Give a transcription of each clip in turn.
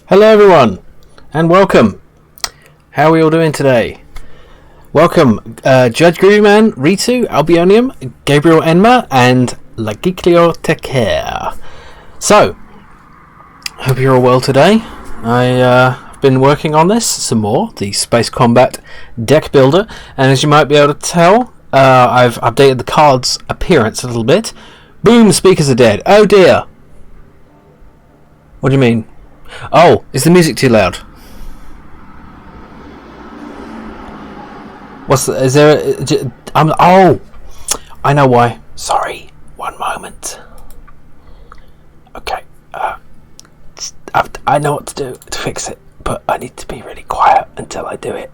Hello everyone, and welcome. How are we all doing today? Welcome, Judge Groovyman, Ritu, Albionium, Gabriel Enma, and Lagiclio Teker. So, hope you're all well today. I've been working on this some more, the Space Combat deck builder, and as you might be able to tell, I've updated the card's appearance a little bit. Boom, speakers are dead. Oh dear. What do you mean? Oh, is the music too loud? Is there oh, I know why. Sorry, one moment. Okay, I know what to do to fix it, but I need to be really quiet until I do it.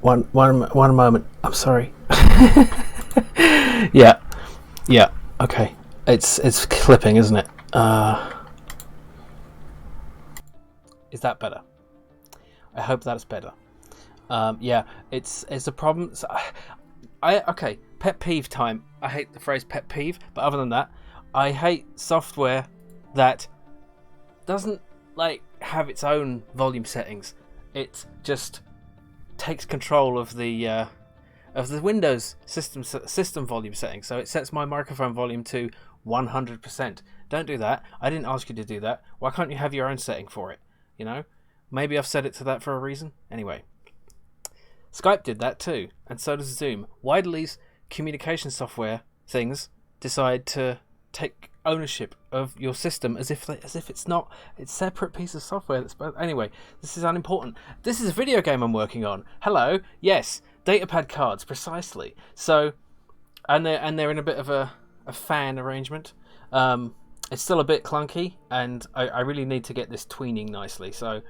One moment. I'm sorry. Yeah. Okay. It's clipping, isn't it? Is that better? I hope that's better. Yeah. It's a problem. So okay. Pet peeve time. I hate the phrase pet peeve, but other than that, I hate software that doesn't have its own volume settings. It just takes control of the Windows system volume settings. So it sets my microphone volume to 100%. Don't do that. I didn't ask you to do that. Why can't you have your own setting for it? You know, maybe I've set it to that for a reason. Anyway, Skype did that too, and so does Zoom. Why do these communication software things decide to take ownership of your system as if it's not a separate piece of software? Anyway, this is unimportant. This is a video game I'm working on. Hello, yes. Datapad cards, precisely. So, and they're in a bit of a fan arrangement. It's still a bit clunky, and I really need to get this tweening nicely. So,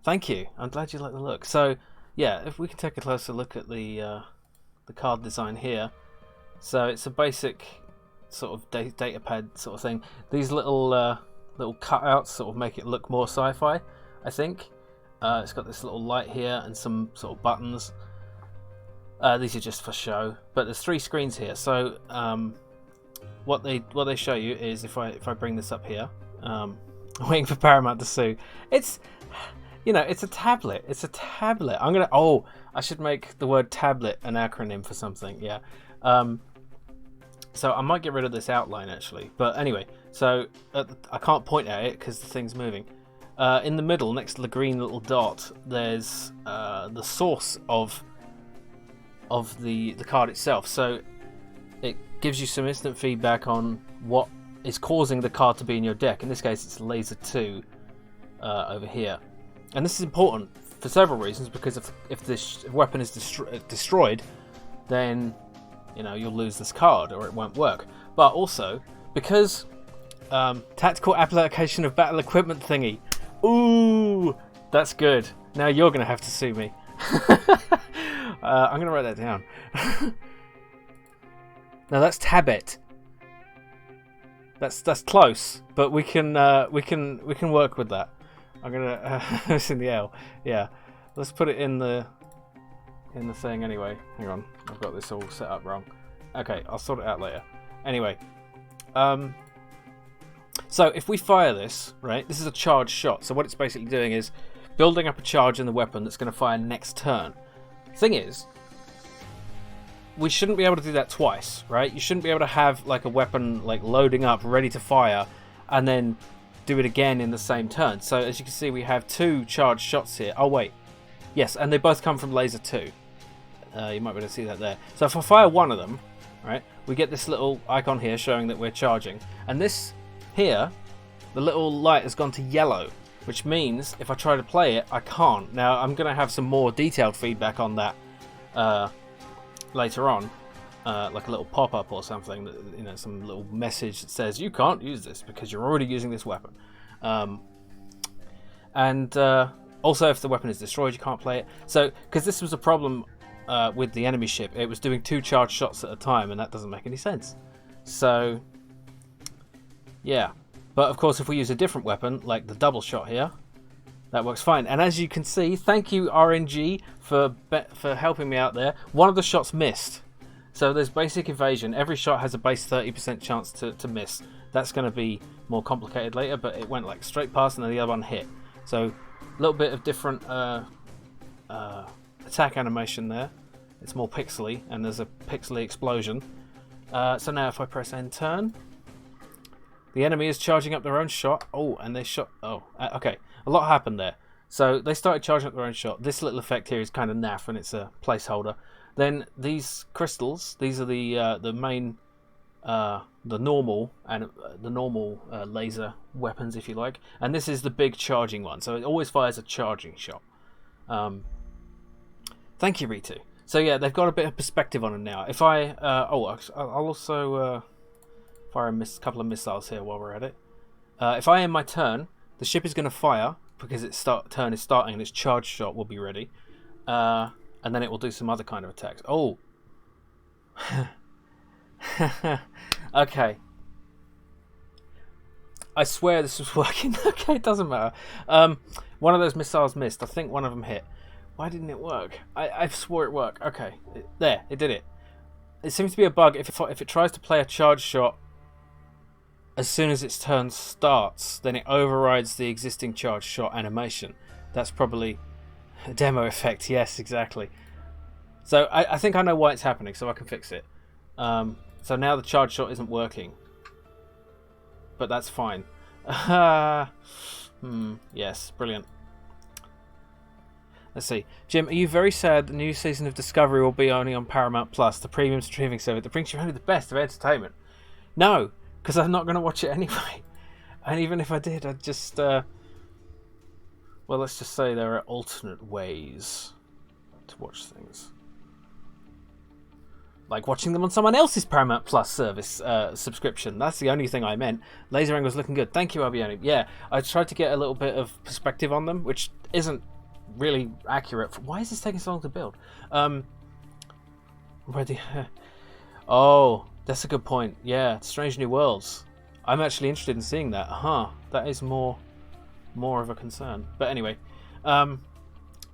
thank you. I'm glad you like the look. So, yeah, if we can take a closer look at the card design here. So it's a basic sort of datapad sort of thing. These little cutouts sort of make it look more sci-fi, I think. It's got this little light here and some sort of buttons. These are just for show, but there's 3 screens here. So what they show you is if I bring this up here, I'm waiting for Paramount to sue. It's it's a tablet. It's a tablet. I should make the word tablet an acronym for something. Yeah. So I might get rid of this outline actually, but anyway. So I can't point at it because the thing's moving. In the middle, next to the green little dot, there's the source of the card itself. So it gives you some instant feedback on what is causing the card to be in your deck. In this case, it's laser 2 over here. And this is important for several reasons, because if this weapon is destroyed, then you'll lose this card or it won't work. But also because tactical application of battle equipment thingy. Ooh, that's good. Now you're going to have to sue me. I'm going to write that down. Now that's tabet. That's close, but we can work with that. I'm gonna it's in the L. Yeah, let's put it in the thing anyway. Hang on, I've got this all set up wrong. Okay, I'll sort it out later. Anyway, so if we fire this, right, this is a charged shot. So what it's basically doing is building up a charge in the weapon that's going to fire next turn. Thing is, we shouldn't be able to do that twice, right? You shouldn't be able to have a weapon loading up, ready to fire, and then do it again in the same turn. So as you can see, we have 2 charged shots here. Oh wait, yes, and they both come from laser 2. You might be able to see that there. So if I fire one of them, right, we get this little icon here showing that we're charging, and this here, the little light has gone to yellow, which means if I try to play it, I can't. Now I'm going to have some more detailed feedback on that later on, like a little pop-up or something, that, some little message that says you can't use this because you're already using this weapon. And also, if the weapon is destroyed, you can't play it. So, because this was a problem with the enemy ship, it was doing 2 charged shots at a time, and that doesn't make any sense. So, yeah. But of course, if we use a different weapon, like the double shot here, that works fine. And as you can see, thank you RNG for helping me out there. One of the shots missed. So there's basic evasion. Every shot has a base 30% chance to miss. That's going to be more complicated later, but it went like straight past and then the other one hit. So a little bit of different attack animation there. It's more pixely, and there's a pixely explosion. So now if I press end turn, the enemy is charging up their own shot. Oh, and they shot. Oh, okay. A lot happened there. So they started charging up their own shot. This little effect here is kind of naff, and it's a placeholder. Then these crystals, these are the main, the normal laser weapons, if you like. And this is the big charging one. So it always fires a charging shot. Thank you, Ritu. So yeah, they've got a bit of perspective on them now. If I, I'll also fire a couple of missiles here while we're at it. If I end my turn, the ship is going to fire because its turn is starting and its charge shot will be ready. And then it will do some other kind of attacks. Oh. Okay. I swear this was working. Okay, it doesn't matter. One of those missiles missed. I think one of them hit. Why didn't it work? I swore it worked. Okay. There, it did it. It seems to be a bug. If it tries to play a charge shot as soon as its turn starts, then it overrides the existing charge shot animation. That's probably a demo effect. Yes, exactly. So I think I know why it's happening, so I can fix it. So now the charge shot isn't working. But that's fine. Yes, brilliant. Let's see. Jim, are you very sad the new season of Discovery will be only on Paramount Plus, the premium streaming service that brings you only the best of entertainment? No, because I'm not going to watch it anyway. And even if I did, I'd just... well, let's just say there are alternate ways to watch things. Like watching them on someone else's Paramount Plus service subscription. That's the only thing I meant. Laser Angle's looking good. Thank you, Albioni. Yeah, I tried to get a little bit of perspective on them, which isn't really accurate. Why is this taking so long to build? Ready? Oh, that's a good point. Yeah, Strange New Worlds. I'm actually interested in seeing that. That is more of a concern. But anyway, so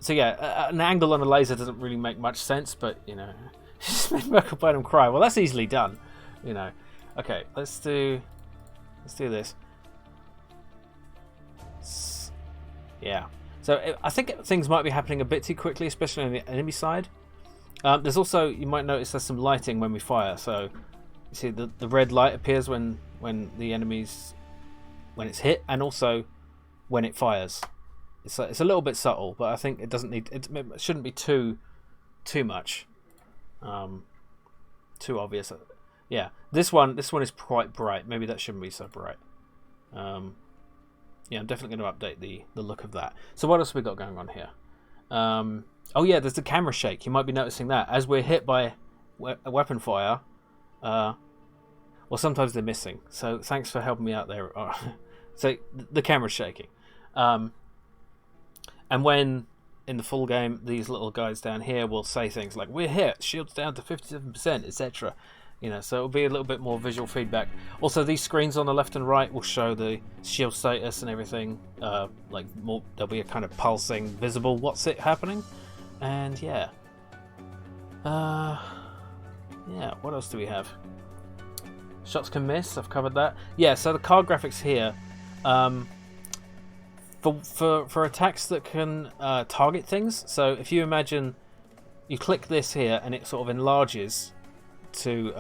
yeah, an angle on a laser doesn't really make much sense, but you know, just made Merkel Burnham cry. Well, that's easily done, you know. Okay, let's do this. Yeah. So I think things might be happening a bit too quickly, especially on the enemy side. There's also, you might notice there's some lighting when we fire. So you see the red light appears when the enemy's when it's hit, and also when it fires. It's a little bit subtle, but I think it doesn't need. It shouldn't be too much, too obvious. Yeah, this one is quite bright. Maybe that shouldn't be so bright. Yeah, I'm definitely going to update the look of that. So what else have we got going on here? Oh yeah, there's the camera shake. You might be noticing that as we're hit by a weapon fire. Well, sometimes they're missing. So thanks for helping me out there. So the camera's shaking. And when in the full game, these little guys down here will say things like, "We're hit, shields down to 57%, etc." You know, so it'll be a little bit more visual feedback. Also, these screens on the left and right will show the shield status and everything. Like more, there'll be a kind of pulsing, visible what's it happening. And yeah, yeah. What else do we have? Shots can miss. I've covered that. Yeah. So the card graphics here, for attacks that can target things. So if you imagine, you click this here and it sort of enlarges to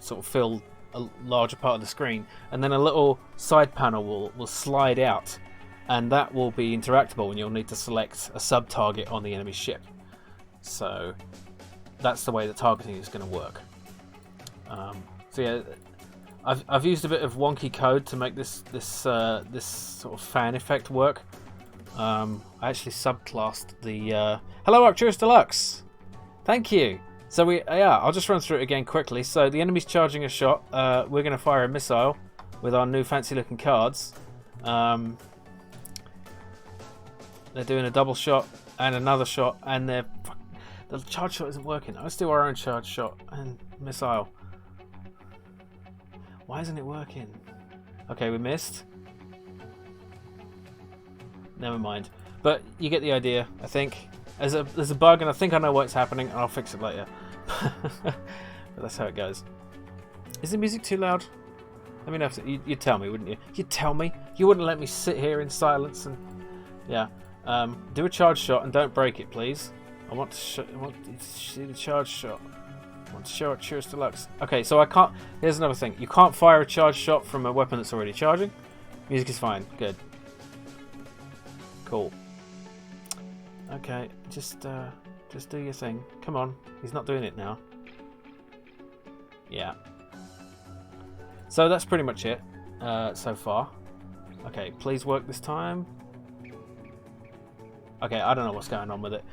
sort of fill a larger part of the screen, and then a little side panel will slide out, and that will be interactable, and you'll need to select a sub target on the enemy ship. So that's the way that targeting is going to work. So yeah, I've used a bit of wonky code to make this sort of fan effect work. I actually subclassed the hello Arcturus Deluxe. Thank you. So I'll just run through it again quickly. So the enemy's charging a shot. We're going to fire a missile with our new fancy looking cards. They're doing a double shot and another shot, and the charge shot isn't working. Let's do our own charge shot and missile. Why isn't it working? Okay, we missed. Never mind. But you get the idea, I think. There's a bug, and I think I know what's happening, and I'll fix it later. But But that's how it goes. Is the music too loud? Let me know if you'd tell me, wouldn't you? You'd tell me. You wouldn't let me sit here in silence and yeah. Do a charge shot and don't break it, please. I want to see the charge shot. I want to show it Cheers Deluxe. Okay, so I can't. Here's another thing. You can't fire a charge shot from a weapon that's already charging. Music is fine. Good. Cool. Okay, just do your thing. Come on. He's not doing it now. Yeah. So that's pretty much it so far. Okay, please work this time. Okay, I don't know what's going on with it.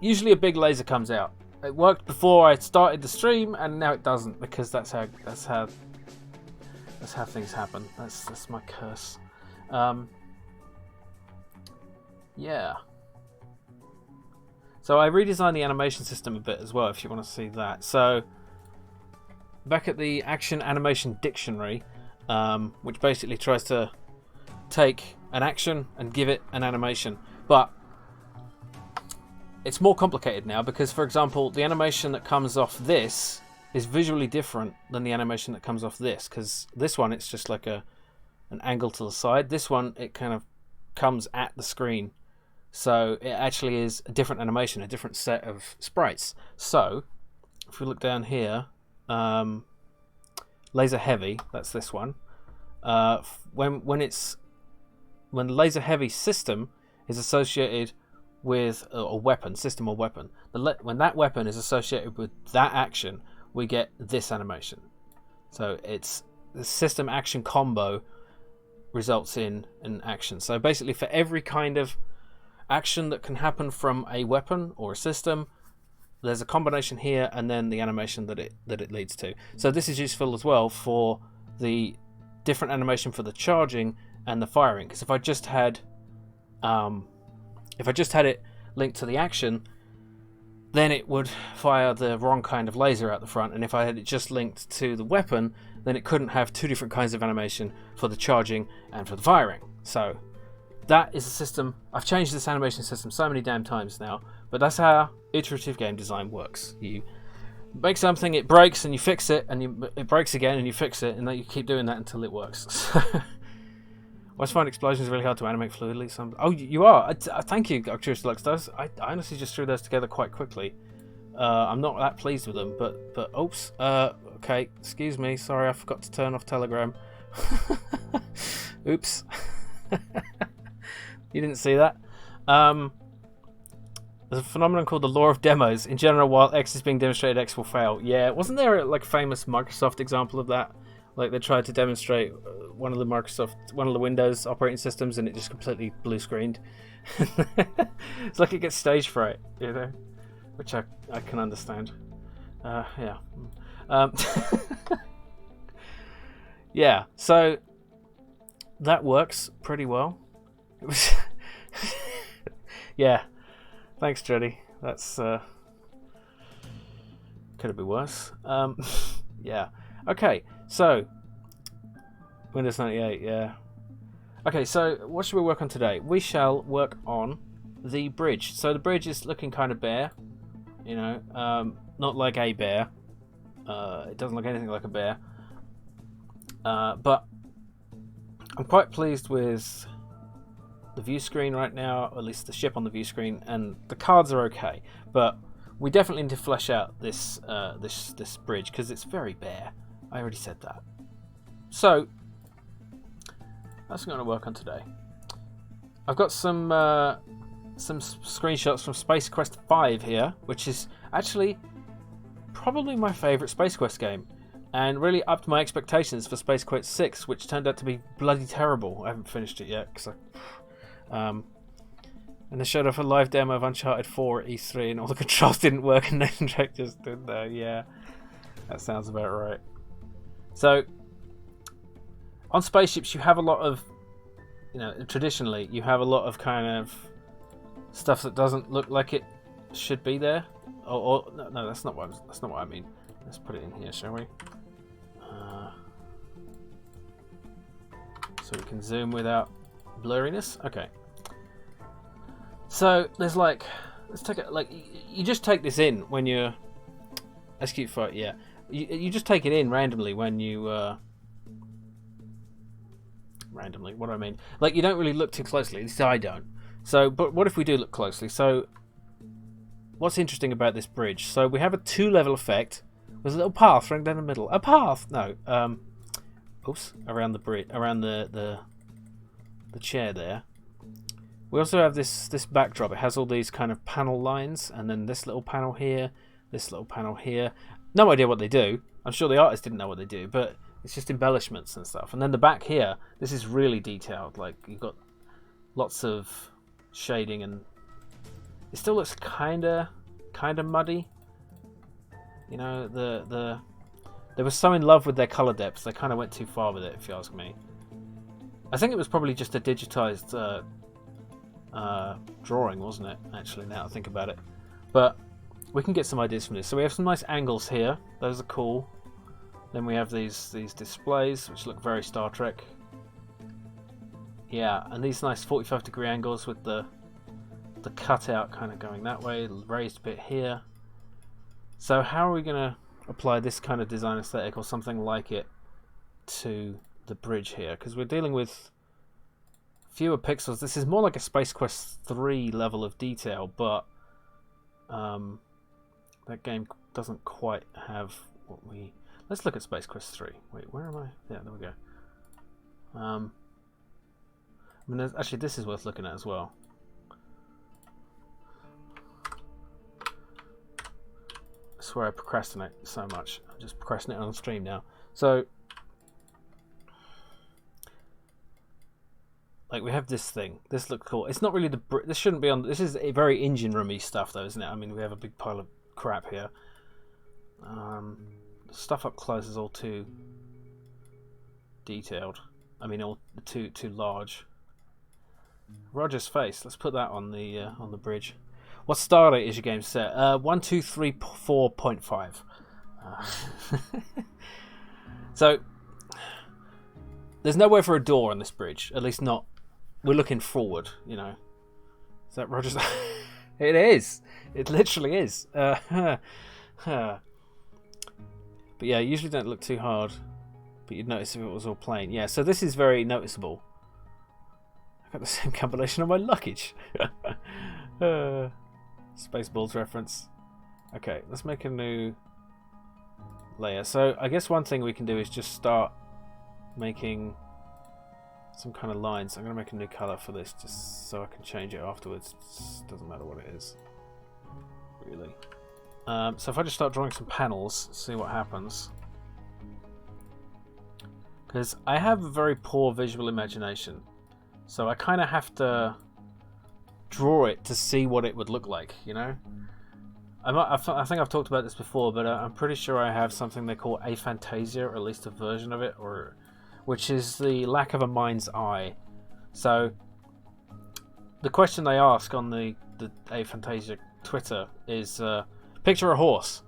Usually a big laser comes out. It worked before I started the stream, and now it doesn't because that's how things happen. That's my curse. Yeah. So I redesigned the animation system a bit as well, if you want to see that. So back at the Action Animation Dictionary, which basically tries to take an action and give it an animation, but it's more complicated now because, for example, the animation that comes off this is visually different than the animation that comes off this, because this one it's just like an angle to the side. This one it kind of comes at the screen, so it actually is a different animation, a different set of sprites. So if we look down here, laser heavy, that's this one. When the laser heavy system is associated with a weapon, system or weapon, when that weapon is associated with that action, we get this animation. So it's the system action combo results in an action. So basically for every kind of action that can happen from a weapon or a system, there's a combination here and then the animation that it leads to. So this is useful as well for the different animation for the charging and the firing, because if I just had it linked to the action, then it would fire the wrong kind of laser out the front, and if I had it just linked to the weapon, then it couldn't have two different kinds of animation for the charging and for the firing. So that is a system. I've changed this animation system so many damn times now, but that's how iterative game design works. You make something, it breaks, and you fix it, and it breaks again, and you fix it, and then you keep doing that until it works. I always find explosions really hard to animate fluidly. Oh, you are. Thank you, Cheers Deluxe. I honestly just threw those together quite quickly. I'm not that pleased with them, but oops. Okay, excuse me. Sorry, I forgot to turn off Telegram. Oops. You didn't see that. There's a phenomenon called the law of demos. In general, while X is being demonstrated, X will fail. Yeah, wasn't there like a famous Microsoft example of that? Like they tried to demonstrate one of the Windows operating systems, and it just completely blue screened. It's like it gets stage fright, you know, which I can understand. Yeah. Yeah. So that works pretty well. It was. Yeah. Thanks, Jody. That's could have been worse. Yeah. Okay. So, Windows 98, yeah. Okay, so what should we work on today? We shall work on the bridge. So the bridge is looking kind of bare, you know, not like a bear. It doesn't look anything like a bear. But I'm quite pleased with the view screen right now, or at least the ship on the view screen, and the cards are okay. But we definitely need to flesh out this this bridge because it's very bare. I already said that. So that's what I'm going to work on today. I've got some screenshots from Space Quest 5 here, which is actually probably my favourite Space Quest game, and really upped my expectations for Space Quest 6, which turned out to be bloody terrible. I haven't finished it yet because and they showed off a live demo of Uncharted 4 at E3, and all the controls didn't work, and Nathan Drake just stood there. Yeah, that sounds about right. So, on spaceships, you have a lot of, you know, traditionally, you have a lot of kind of stuff that doesn't look like it should be there. Or no, that's not what I mean. Let's put it in here, shall we? So we can zoom without blurriness. Okay. So there's like, let's take it like you just take this in when you're SQ5. Yeah. You just take it in randomly when you randomly. What do I mean? Like, you don't really look too closely. At least I don't. So, but what if we do look closely? So, what's interesting about this bridge? So we have a 2-level effect with a little path running down the middle. A path? No. Oops. Around the bridge, around the chair there. We also have this backdrop. It has all these kind of panel lines, and then this little panel here, this little panel here. No idea what they do. I'm sure the artist didn't know what they do, but it's just embellishments and stuff. And then the back here, this is really detailed. Like, you've got lots of shading, and it still looks kind of muddy. You know, they were so in love with their color depths, they kind of went too far with it, if you ask me. I think it was probably just a digitized drawing, wasn't it? Actually, now I think about it, but we can get some ideas from this. So we have some nice angles here; those are cool. Then we have these displays, which look very Star Trek. Yeah, and these nice 45-degree angles with the cutout kind of going that way, raised bit here. So how are we going to apply this kind of design aesthetic or something like it to the bridge here? Because we're dealing with fewer pixels. This is more like a Space Quest 3 level of detail, but that game doesn't quite have what we... Let's look at Space Quest 3. Wait, where am I? Yeah, there we go. I mean, actually, this is worth looking at as well. I swear I procrastinate so much. I'm just procrastinating on stream now. So, like, we have this thing. This looks cool. It's not really the... This shouldn't be on... This is a very engine roomy stuff, though, isn't it? I mean, we have a big pile of crap here. Stuff up close is all too detailed. I mean, all too large. Roger's face. Let's put that on the bridge. What star rate is your game set? 1234.5. So there's nowhere for a door on this bridge. At least not. We're looking forward. You know. Is that Roger's? It is. It literally is. But yeah, usually don't look too hard, but you'd notice if it was all plain. Yeah, so this is very noticeable. I've got the same combination on my luggage. Spaceballs reference. Okay, let's make a new layer. So I guess one thing we can do is just start making some kind of lines. I'm going to make a new color for this just so I can change it afterwards. It doesn't matter what it is, really. So if I just start drawing some panels, see what happens. Because I have a very poor visual imagination, so I kind of have to draw it to see what it would look like, you know? I think I've talked about this before, but I'm pretty sure I have something they call aphantasia, or at least a version of it, which is the lack of a mind's eye. So the question they ask on the aphantasia Twitter is... picture a horse,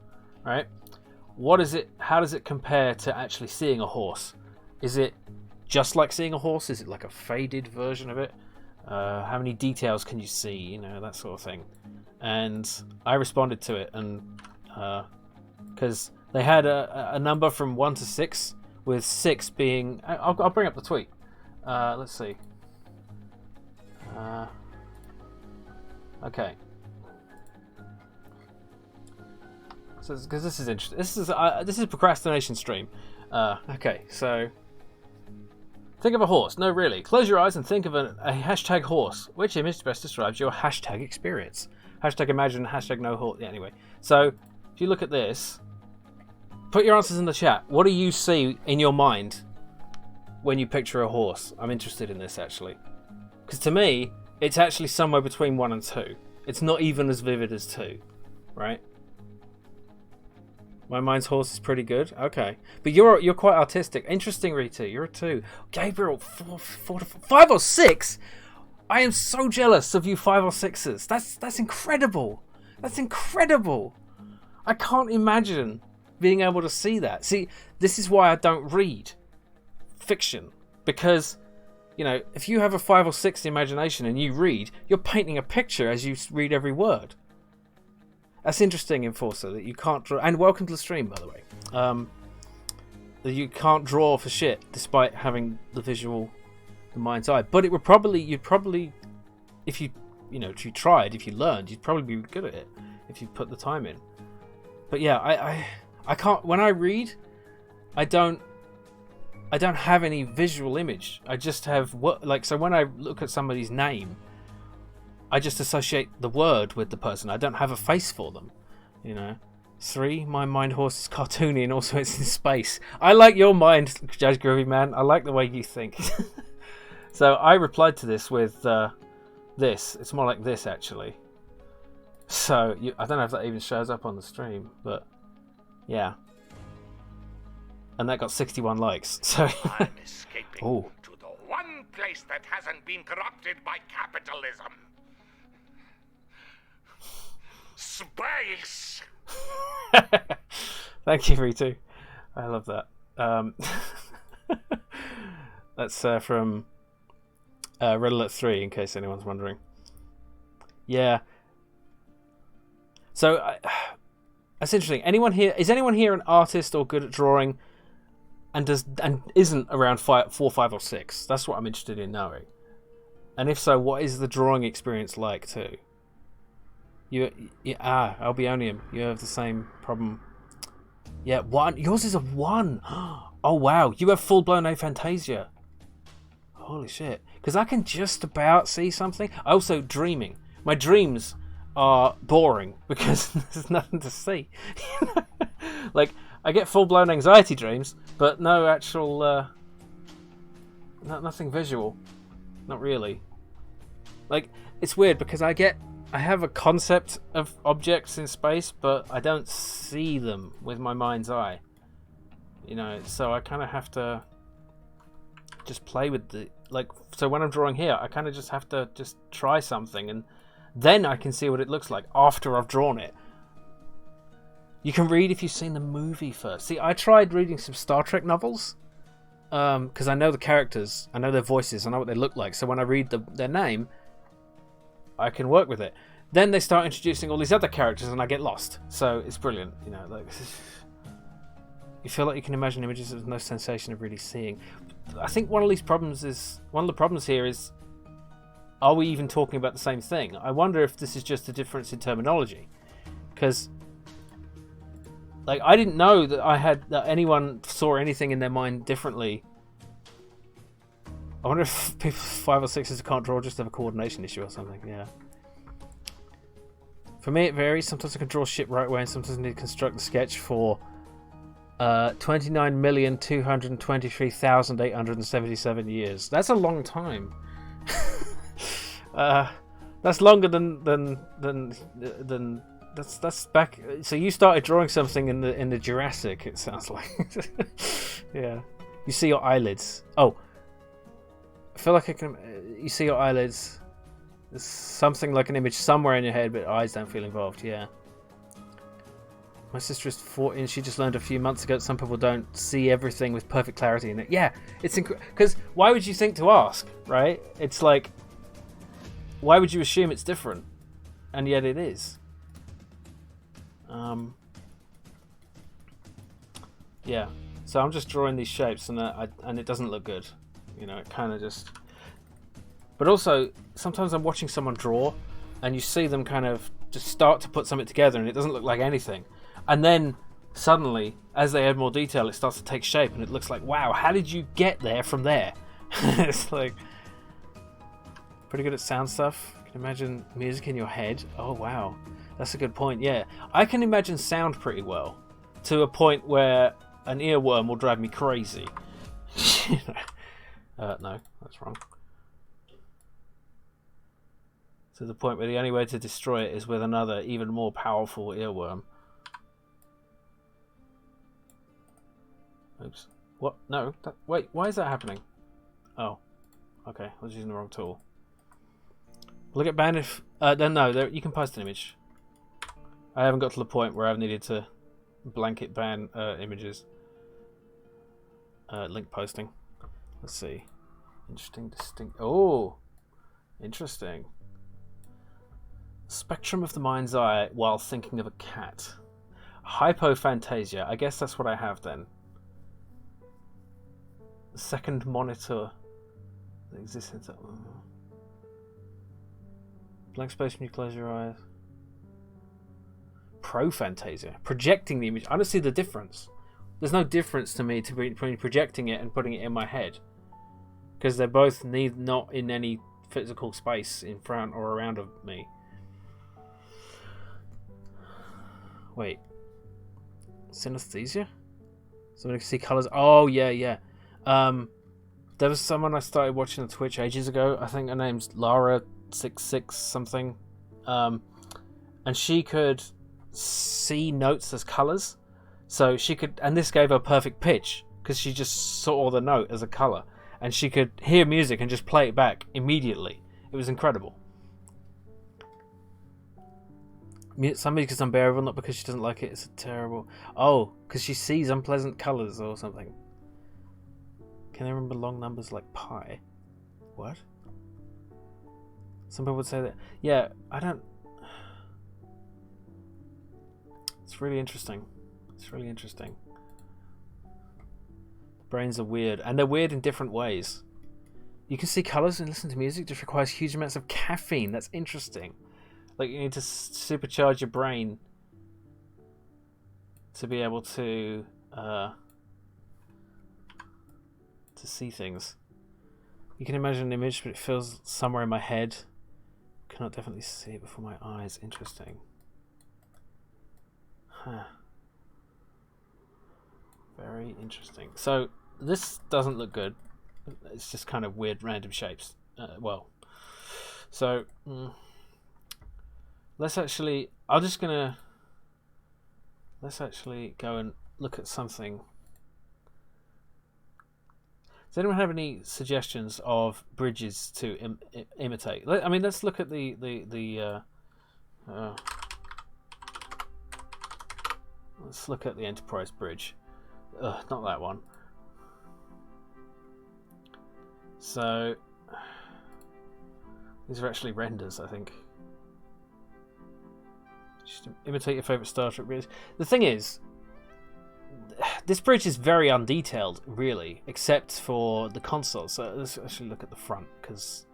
right? What is it? How does it compare to actually seeing a horse? Is it just like seeing a horse? Is it like a faded version of it? How many details can you see? You know, that sort of thing. And I responded to it, and because they had a number from 1 to 6, with 6 being... I'll bring up the tweet. Let's see. Okay. So, because this is interesting. This is procrastination stream. Okay, so think of a horse. No, really. Close your eyes and think of a hashtag horse. Which image best describes your hashtag experience? Hashtag imagine. Hashtag no horse. Yeah. Anyway, so if you look at this, put your answers in the chat. What do you see in your mind when you picture a horse? I'm interested in this actually, because to me, it's actually somewhere between 1 and 2. It's not even as vivid as 2, right? My mind's horse is pretty good. Okay, but you're quite artistic. Interesting, Rita. You're a 2. Gabriel, 5 or 6. I am so jealous of you 5 or 6s. That's incredible. That's incredible. I can't imagine being able to see that. See, this is why I don't read fiction, because you know, if you have a 5 or 6 imagination and you read, you're painting a picture as you read every word. That's interesting, Enforcer, that you can't draw. And welcome to the stream, by the way. That you can't draw for shit despite having the visual, the mind's eye. But you'd probably, if you tried, if you learned, you'd probably be good at it if you put the time in. But yeah, I can't. When I read, I don't have any visual image. I just have so when I look at somebody's name, I just associate the word with the person. I don't have a face for them, 3, my mind horse is cartoony and also it's in space. I like your mind, Judge Groovy Man. I like the way you think. So I replied to this with this. It's more like this, actually. So I don't know if that even shows up on the stream, but yeah. And that got 61 likes. So I'm escaping to the one place that hasn't been corrupted by capitalism. Space. Thank you, Ritu. I love that. That's from Red Alert 3, in case anyone's wondering. Yeah. So that's interesting. Is anyone here an artist or good at drawing, and isn't around 4, 5, or 6? That's what I'm interested in knowing. And if so, what is the drawing experience like too? Albionium, you have the same problem. Yeah, 1. Yours is a 1. Oh wow, you have full-blown aphantasia. Holy shit. Because I can just about see something. Also, dreaming. My dreams are boring because there's nothing to see. Like, I get full-blown anxiety dreams, but no actual, nothing visual. Not really. Like, it's weird because I have a concept of objects in space, but I don't see them with my mind's eye. So I kind of have to just play with so when I'm drawing here, I kind of just have to just try something, and then I can see what it looks like after I've drawn it. You can read if you've seen the movie first. See, I tried reading some Star Trek novels, because I know the characters, I know their voices, I know what they look like, so when I read their name, I can work with it. Then they start introducing all these other characters and I get lost. So it's brilliant, you feel like you can imagine images with no sensation of really seeing. I think one of the problems here is, are we even talking about the same thing? I wonder if this is just a difference in terminology. Because I didn't know that anyone saw anything in their mind differently. I wonder if people 5 or 6 who can't draw just have a coordination issue or something. Yeah. For me, it varies. Sometimes I can draw shit right away, and sometimes I need to construct the sketch for 29,223,877 years. That's a long time. That's longer than that's back. So you started drawing something in the Jurassic. It sounds like. Yeah. You see your eyelids. Oh. I feel like you see your eyelids. There's something like an image somewhere in your head, but eyes don't feel involved. Yeah. My sister is 14. She just learned a few months ago that some people don't see everything with perfect clarity in it. Yeah, it's because why would you think to ask, right? It's like, why would you assume it's different, and yet it is. Yeah. So I'm just drawing these shapes, and it doesn't look good. It kind of just. But also, sometimes I'm watching someone draw, and you see them kind of just start to put something together, and it doesn't look like anything. And then, suddenly, as they add more detail, it starts to take shape, and it looks like, wow, how did you get there from there? It's like... Pretty good at sound stuff. You can imagine music in your head. Oh, wow. That's a good point, yeah. I can imagine sound pretty well, to a point where an earworm will drive me crazy. No, that's wrong. To the point where the only way to destroy it is with another, even more powerful earworm. Oops. What? No. Wait, why is that happening? Oh. Okay, I was using the wrong tool. Look at ban if... no, you can post an image. I haven't got to the point where I've needed to blanket ban images. Link posting. Let's see. Interesting, distinct... Oh! Interesting. Spectrum of the mind's eye while thinking of a cat. Hypophantasia. I guess that's what I have then. Second monitor. The existence of... Blank space when you close your eyes. Prophantasia. Projecting the image. I don't see the difference. There's no difference to me between projecting it and putting it in my head. Because they're both not in any physical space in front or around of me. Wait. Synesthesia? Somebody can see colours. Oh, yeah. There was someone I started watching on Twitch ages ago. I think her name's Lara66 something. And she could see notes as colours. So she could... And this gave her perfect pitch. Because she just saw the note as a colour. And she could hear music and just play it back immediately. It was incredible. Some music is unbearable, not because she doesn't like it. It's terrible. Oh, because she sees unpleasant colours or something. Can I remember long numbers like pi? What? Some people would say that. Yeah, I don't... It's really interesting. Brains are weird, and they're weird in different ways. You can see colours and listen to music. Just requires huge amounts of caffeine. That's interesting. Like, you need to supercharge your brain to be able to see things. You can imagine an image, but it feels somewhere in my head. Cannot definitely see it before my eyes. Interesting. Huh. Very interesting. So, this doesn't look good. It's just kind of weird random shapes. Let's actually... Let's actually go and look at something. Does anyone have any suggestions of bridges to imitate? I mean, let's look at let's look at the Enterprise bridge. Not that one. So these are actually renders, I think. Just imitate your favourite Star Trek bridge. The thing is, this bridge is very undetailed, really, except for the console. So let's actually look at the front, because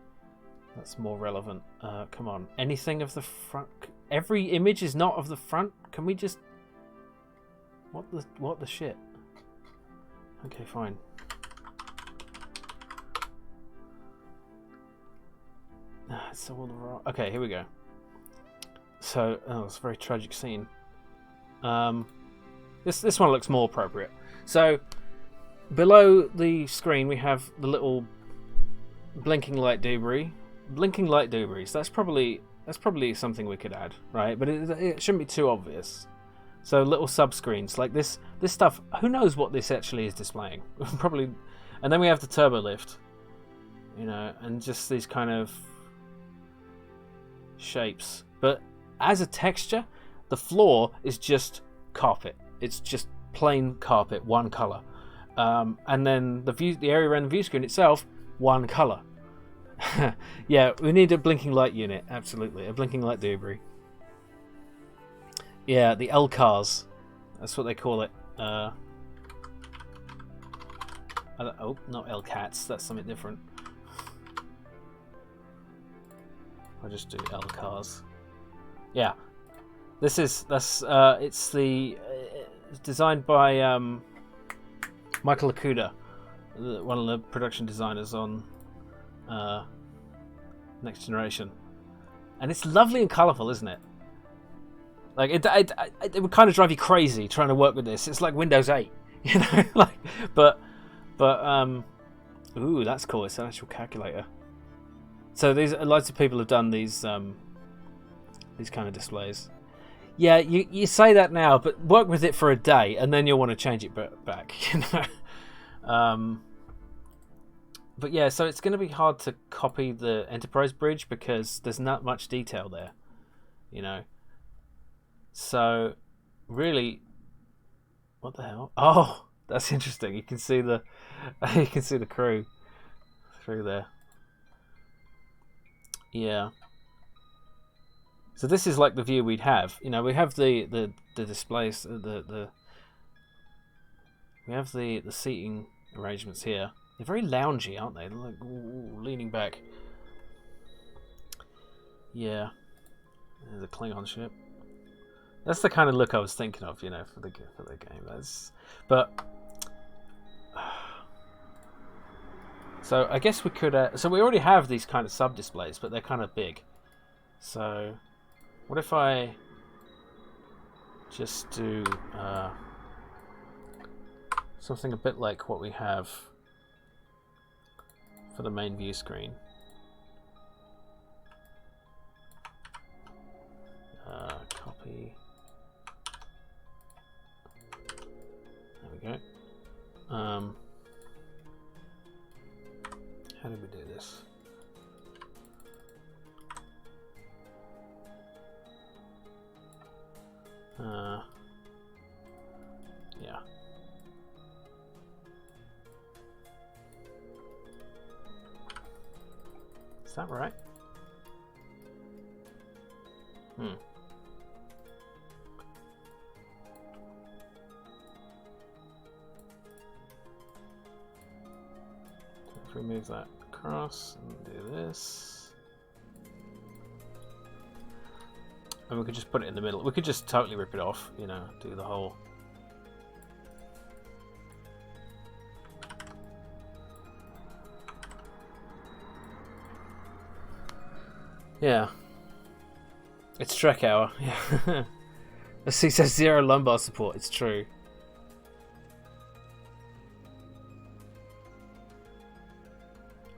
that's more relevant. Come on. Anything of the front? Every image is not of the front? Can we just... What the shit? Okay, fine. It's all wrong. Okay, here we go. So, it's a very tragic scene. This one looks more appropriate. So, below the screen we have the little blinking light debris. Blinking light debris. So that's probably something we could add, right? But it shouldn't be too obvious. So little subscreens like this stuff. Who knows what this actually is displaying? Probably. And then we have the turbo lift, and just these kind of shapes. But as a texture, the floor is just carpet. It's just plain carpet, one color. And then the area around the view screen itself, one color. Yeah, we need a blinking light unit. Absolutely, a blinking light debris. Yeah, the LCARs. That's what they call it. Oh, not LCATs. That's something different. I'll just do LCARs. Yeah, it's designed by Michael Okuda, one of the production designers on Next Generation, and it's lovely and colourful, isn't it? Like it would kind of drive you crazy trying to work with this. It's like Windows 8, but ooh, that's cool. It's an actual calculator. So lots of people have done these kind of displays. Yeah, you say that now, but work with it for a day, and then you'll want to change it back. But yeah, so it's going to be hard to copy the Enterprise bridge because there's not much detail there, So, really, what the hell? Oh, that's interesting. You can see the crew through there. Yeah. So this is like the view we'd have. You know, we have the displays, we have the seating arrangements here. They're very loungy, aren't they? They're like leaning back. Yeah, there's a Klingon ship. That's the kind of look I was thinking of, you know, for the game. So I guess we could. So we already have these kind of sub displays, but they're kind of big. So what if I just do something a bit like what we have for the main view screen? Copy. There we go. How did we do this? Yeah. Is that right? If we move that across and do this, and we could just put it in the middle. We could just totally rip it off, you know, do the whole. Yeah. It's Trek Hour. Yeah. The C says 0 lumbar support. It's true.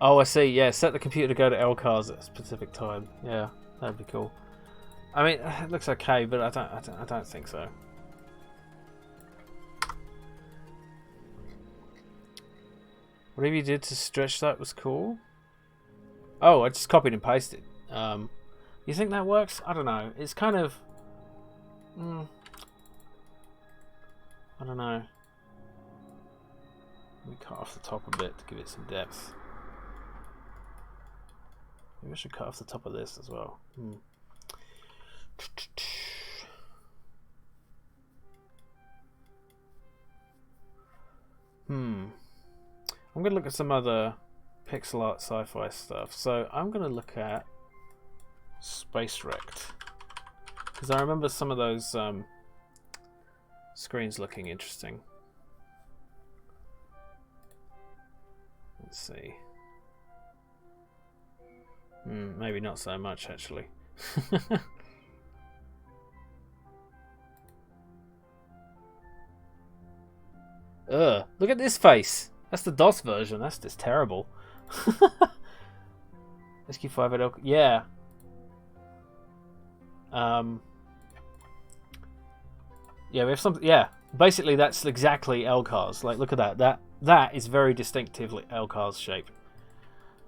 Oh, I see. Yeah, set the computer to go to LCARS at a specific time. Yeah, that'd be cool. I mean, it looks okay, but I don't think so. Whatever you did to stretch that was cool. Oh, I just copied and pasted. You think that works? I don't know. It's kind of. I don't know. Let me cut off the top a bit to give it some depth. Maybe I should cut off the top of this as well. I'm going to look at some other pixel art sci-fi stuff. So I'm going to look at Space Wrecked, because I remember some of those screens looking interesting. Let's see. Maybe not so much, actually. Ugh, look at this face. That's the DOS version. That's just terrible. SQ5 yeah. Yeah, we have something. Yeah, basically that's exactly LCARS. Like, look at that. That is very distinctively LCARS shape.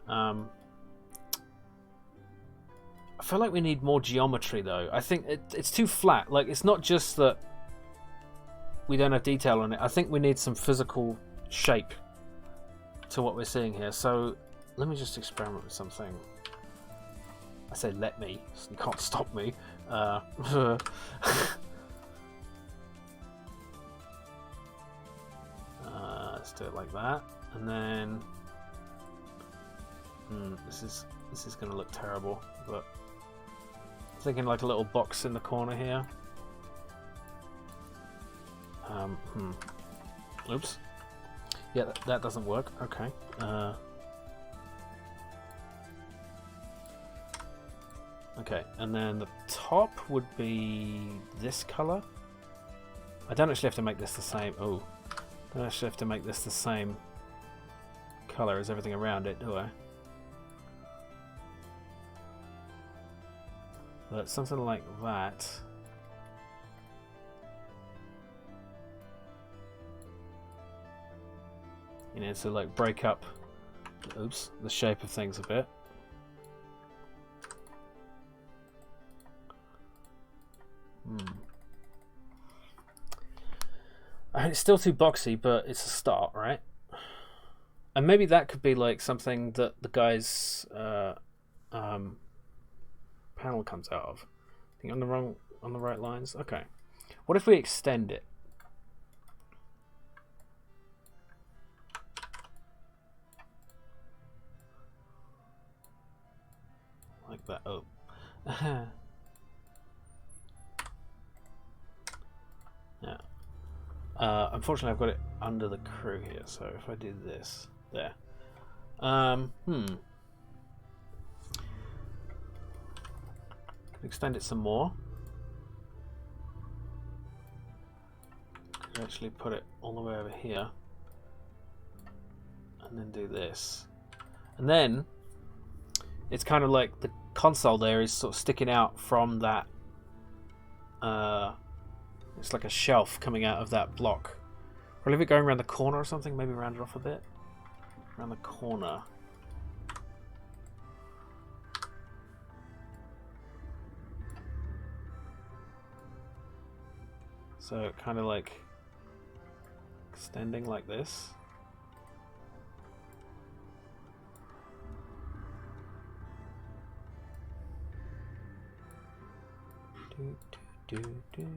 I feel like we need more geometry, though. I think it's too flat. Like, it's not just that we don't have detail on it. I think we need some physical shape to what we're seeing here. So let me just experiment with something. I say let me. You can't stop me. Let's do it like that. And then this is going to look terrible, but I'm thinking like a little box in the corner here. Oops. Yeah, that doesn't work. Okay. Okay, and then the top would be this color. I don't actually have to make this the same. Oh, I don't actually have to make this the same color as everything around it, do I? But something like that. You know, to like break up, the shape of things a bit. I mean, it's still too boxy, but it's a start, right? And maybe that could be like something that the guy's panel comes out of. Think on the right lines? Okay. What if we extend it? Like that. Oh. Yeah. Unfortunately, I've got it under the crew here, so if I do this, there. Extend it some more. Could actually put it all the way over here, and then do this, and then it's kind of like the console there is sort of sticking out from that. It's like a shelf coming out of that block. Or leave it going around the corner or something. Maybe round it off a bit. Around the corner. So kind of like extending like this. Do, do, do, do.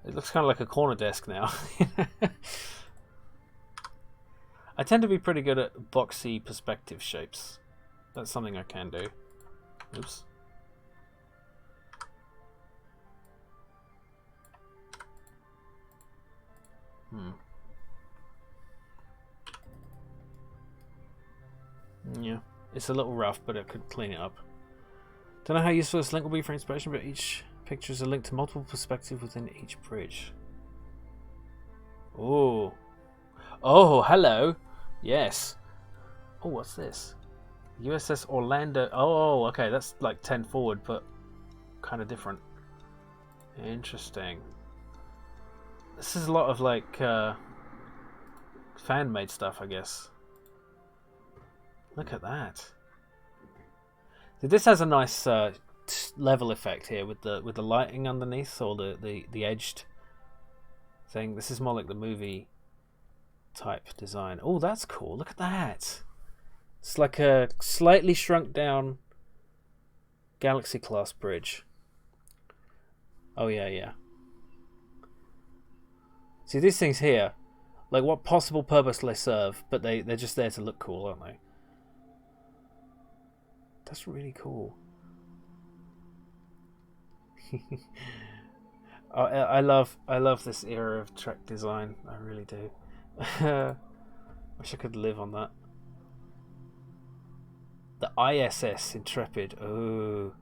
It looks kind of like a corner desk now. I tend to be pretty good at boxy perspective shapes. That's something I can do. Oops. Yeah, it's a little rough, but it could clean it up. Don't know how useful this link will be for inspiration, but each picture is a link to multiple perspectives within each bridge. Oh. Oh, hello. Yes. Oh, what's this? USS Orlando. Oh, okay, that's like 10 forward, but kind of different. Interesting. This is a lot of like fan-made stuff, I guess. Look at that. So this has a nice level effect here with the lighting underneath, or the edged thing. This is more like the movie type design. Oh, that's cool. Look at that. It's like a slightly shrunk down Galaxy class bridge. Oh yeah, yeah. See, these things here, like what possible purpose do they serve? But they're just there to look cool, aren't they? That's really cool. I love this era of Trek design. I really do. Wish I could live on that. The ISS Intrepid. Oh.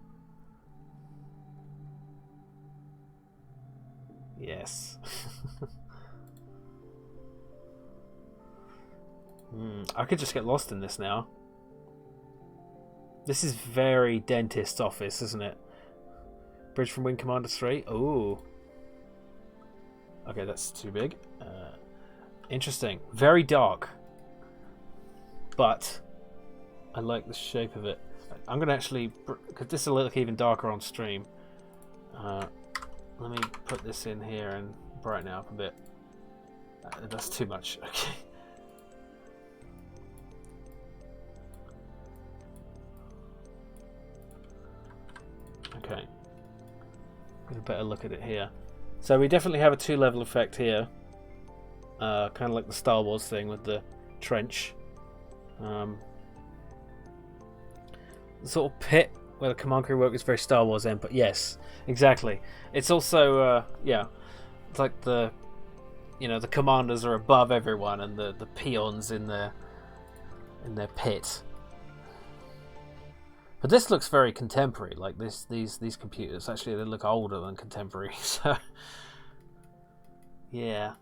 Yes. I could just get lost in this now. This is very dentist's office, isn't it? Bridge from Wing Commander 3. Oh. Okay, that's too big. Interesting. Very dark. But I like the shape of it. I'm going to actually... because this will look even darker on stream. Let me put this in here and brighten it up a bit. That's too much. Okay. Okay. Get a better look at it here. So we definitely have a 2-level effect here. Kind of like the Star Wars thing with the trench. The sort of pit where the command crew work is very Star Wars end, but yes, exactly. It's also yeah, it's like the the commanders are above everyone and the peons in their pit. But this looks very contemporary. Like these computers actually they look older than contemporary. So yeah.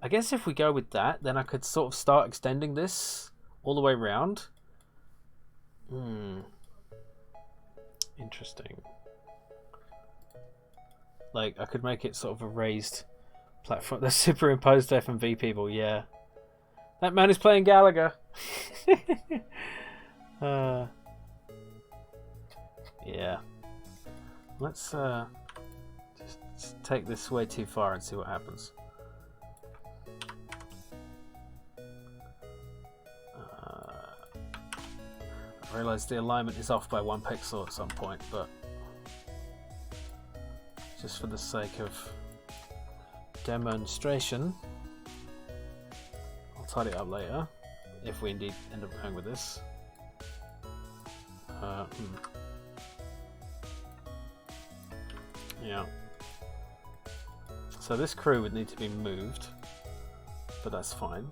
I guess if we go with that, then I could sort of start extending this all the way around. Interesting. Like, I could make it sort of a raised platform. The superimposed FMV people, yeah. That man is playing Gallagher. Yeah. Let's just take this way too far and see what happens. I realise the alignment is off by 1 pixel at some point, but just for the sake of demonstration, I'll tidy it up later if we indeed end up going with this. Yeah. So this crew would need to be moved, but that's fine.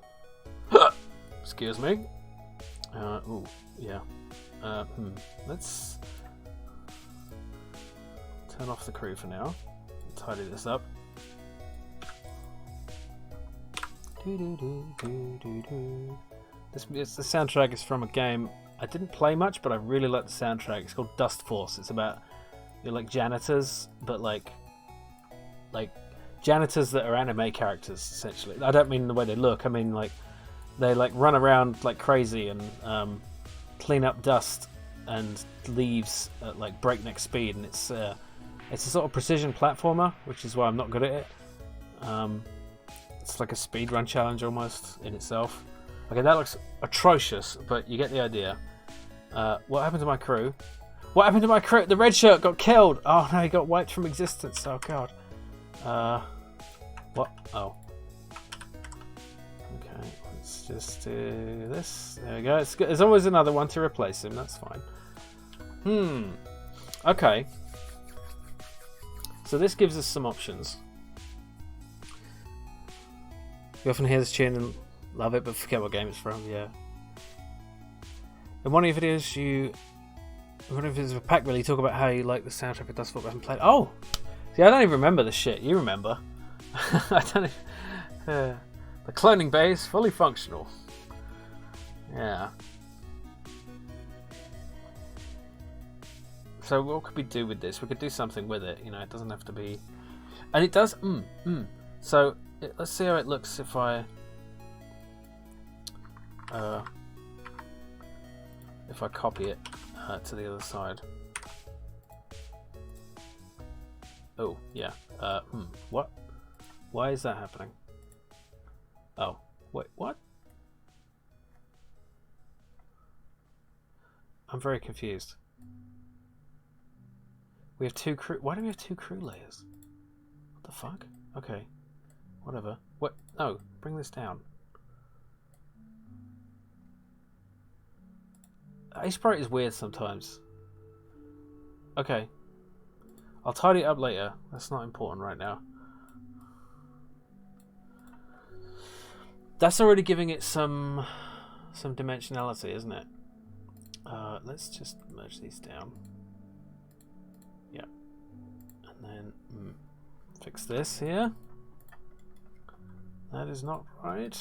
Excuse me. Ooh, yeah. Let's turn off the crew for now. Tidy this up. The soundtrack is from a game I didn't play much, but I really like the soundtrack. It's called Dust Force. It's about you're like janitors, but like janitors that are anime characters essentially. I don't mean the way they look. I mean like they like run around like crazy and clean up dust and leaves at like breakneck speed, and it's a sort of precision platformer, which is why I'm not good at it. It's like a speedrun challenge almost in itself. Okay, that looks atrocious, but you get the idea. What happened to my crew? What happened to my crew? The red shirt got killed! Oh no, he got wiped from existence. Oh god. What? Oh. Okay, let's just do this. There we go. There's always another one to replace him. That's fine. Okay. So this gives us some options. You often hear this tune and love it, but forget what game it's from. Yeah. In one of your videos, one of his pack really talk about how you like the soundtrack of Dust Force, but haven't played. Oh, see, I don't even remember this shit. You remember? I don't. The cloning bay is fully functional. Yeah. So what could we do with this? We could do something with it. You know, it doesn't have to be. And it does. So let's see how it looks if I. If I copy it to the other side. Oh, yeah. What? Why is that happening? Oh, wait, what? I'm very confused. We have 2 crew. Why do we have 2 crew layers? What the fuck? Okay, whatever. What? No, bring this down. Sprite is weird sometimes. Okay. I'll tidy it up later. That's not important right now. That's already giving it some dimensionality, isn't it? Let's just merge these down. Yeah. And then fix this here. That is not right.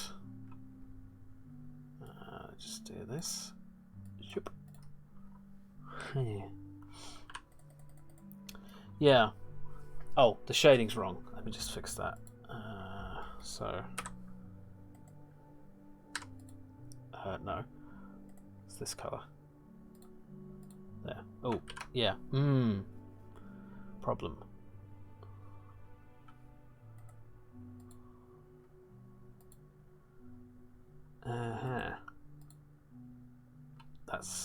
Just do this. Yeah. Oh, the shading's wrong. Let me just fix that. No. It's this color. There. Oh, yeah. Problem.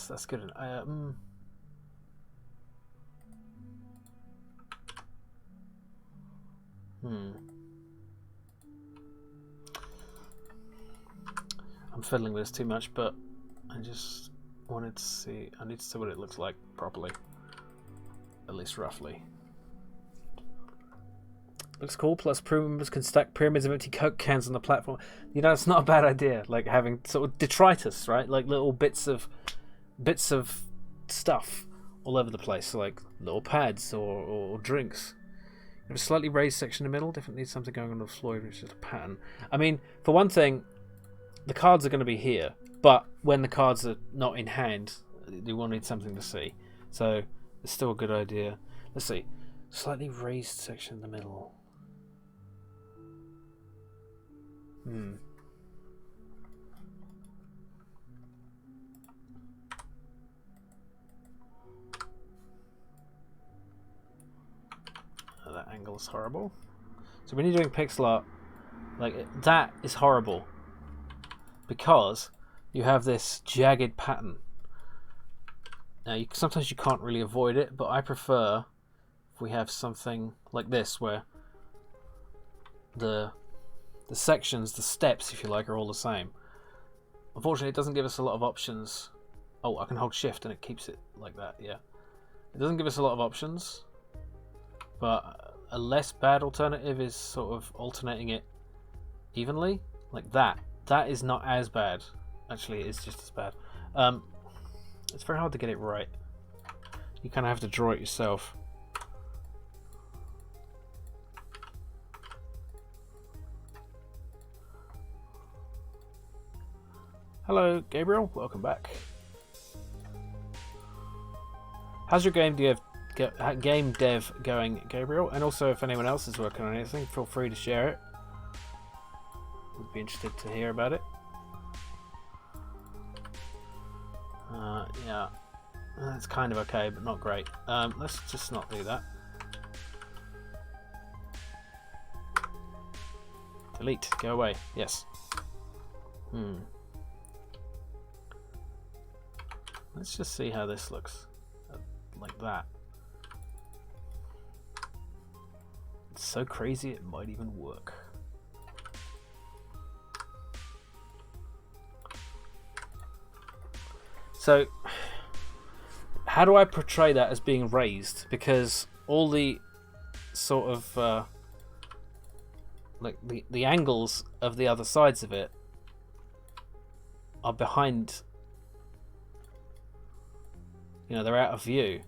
That's good. I'm fiddling with this too much, but I just wanted to see. I need to see what it looks like properly, at least roughly. Looks cool. Plus, crew members can stack pyramids of empty Coke cans on the platform. You know, it's not a bad idea. Like having sort of detritus, right? Like little bits of stuff all over the place, like little pads or drinks. You have a slightly raised section in the middle. Definitely needs something going on the floor, even if it's just a pattern. I mean, for one thing, the cards are going to be here, but when the cards are not in hand, you will need something to see. So it's still a good idea. Let's see. Slightly raised section in the middle. That angle is horrible. So when you're doing pixel art, like that is horrible because you have this jagged pattern. Now, sometimes you can't really avoid it, but I prefer if we have something like this, where the sections, the steps, if you like, are all the same. Unfortunately, it doesn't give us a lot of options. Oh, I can hold shift and it keeps it like that, yeah. It doesn't give us a lot of options, but a less bad alternative is sort of alternating it evenly, like that. That is not as bad. Actually, it's just as bad. It's very hard to get it right. You kind of have to draw it yourself. Hello, Gabriel. Welcome back. How's your game dev going, Gabriel? And also, if anyone else is working on anything, feel free to share it. Would be interested to hear about it. Yeah, that's kind of okay, but not great. Let's just not do that. Delete. Go away. Yes. Let's just see how this looks. Like that. It's so crazy it might even work. So, how do I portray that as being raised? Because all the sort of like the angles of the other sides of it are behind. You know, they're out of view.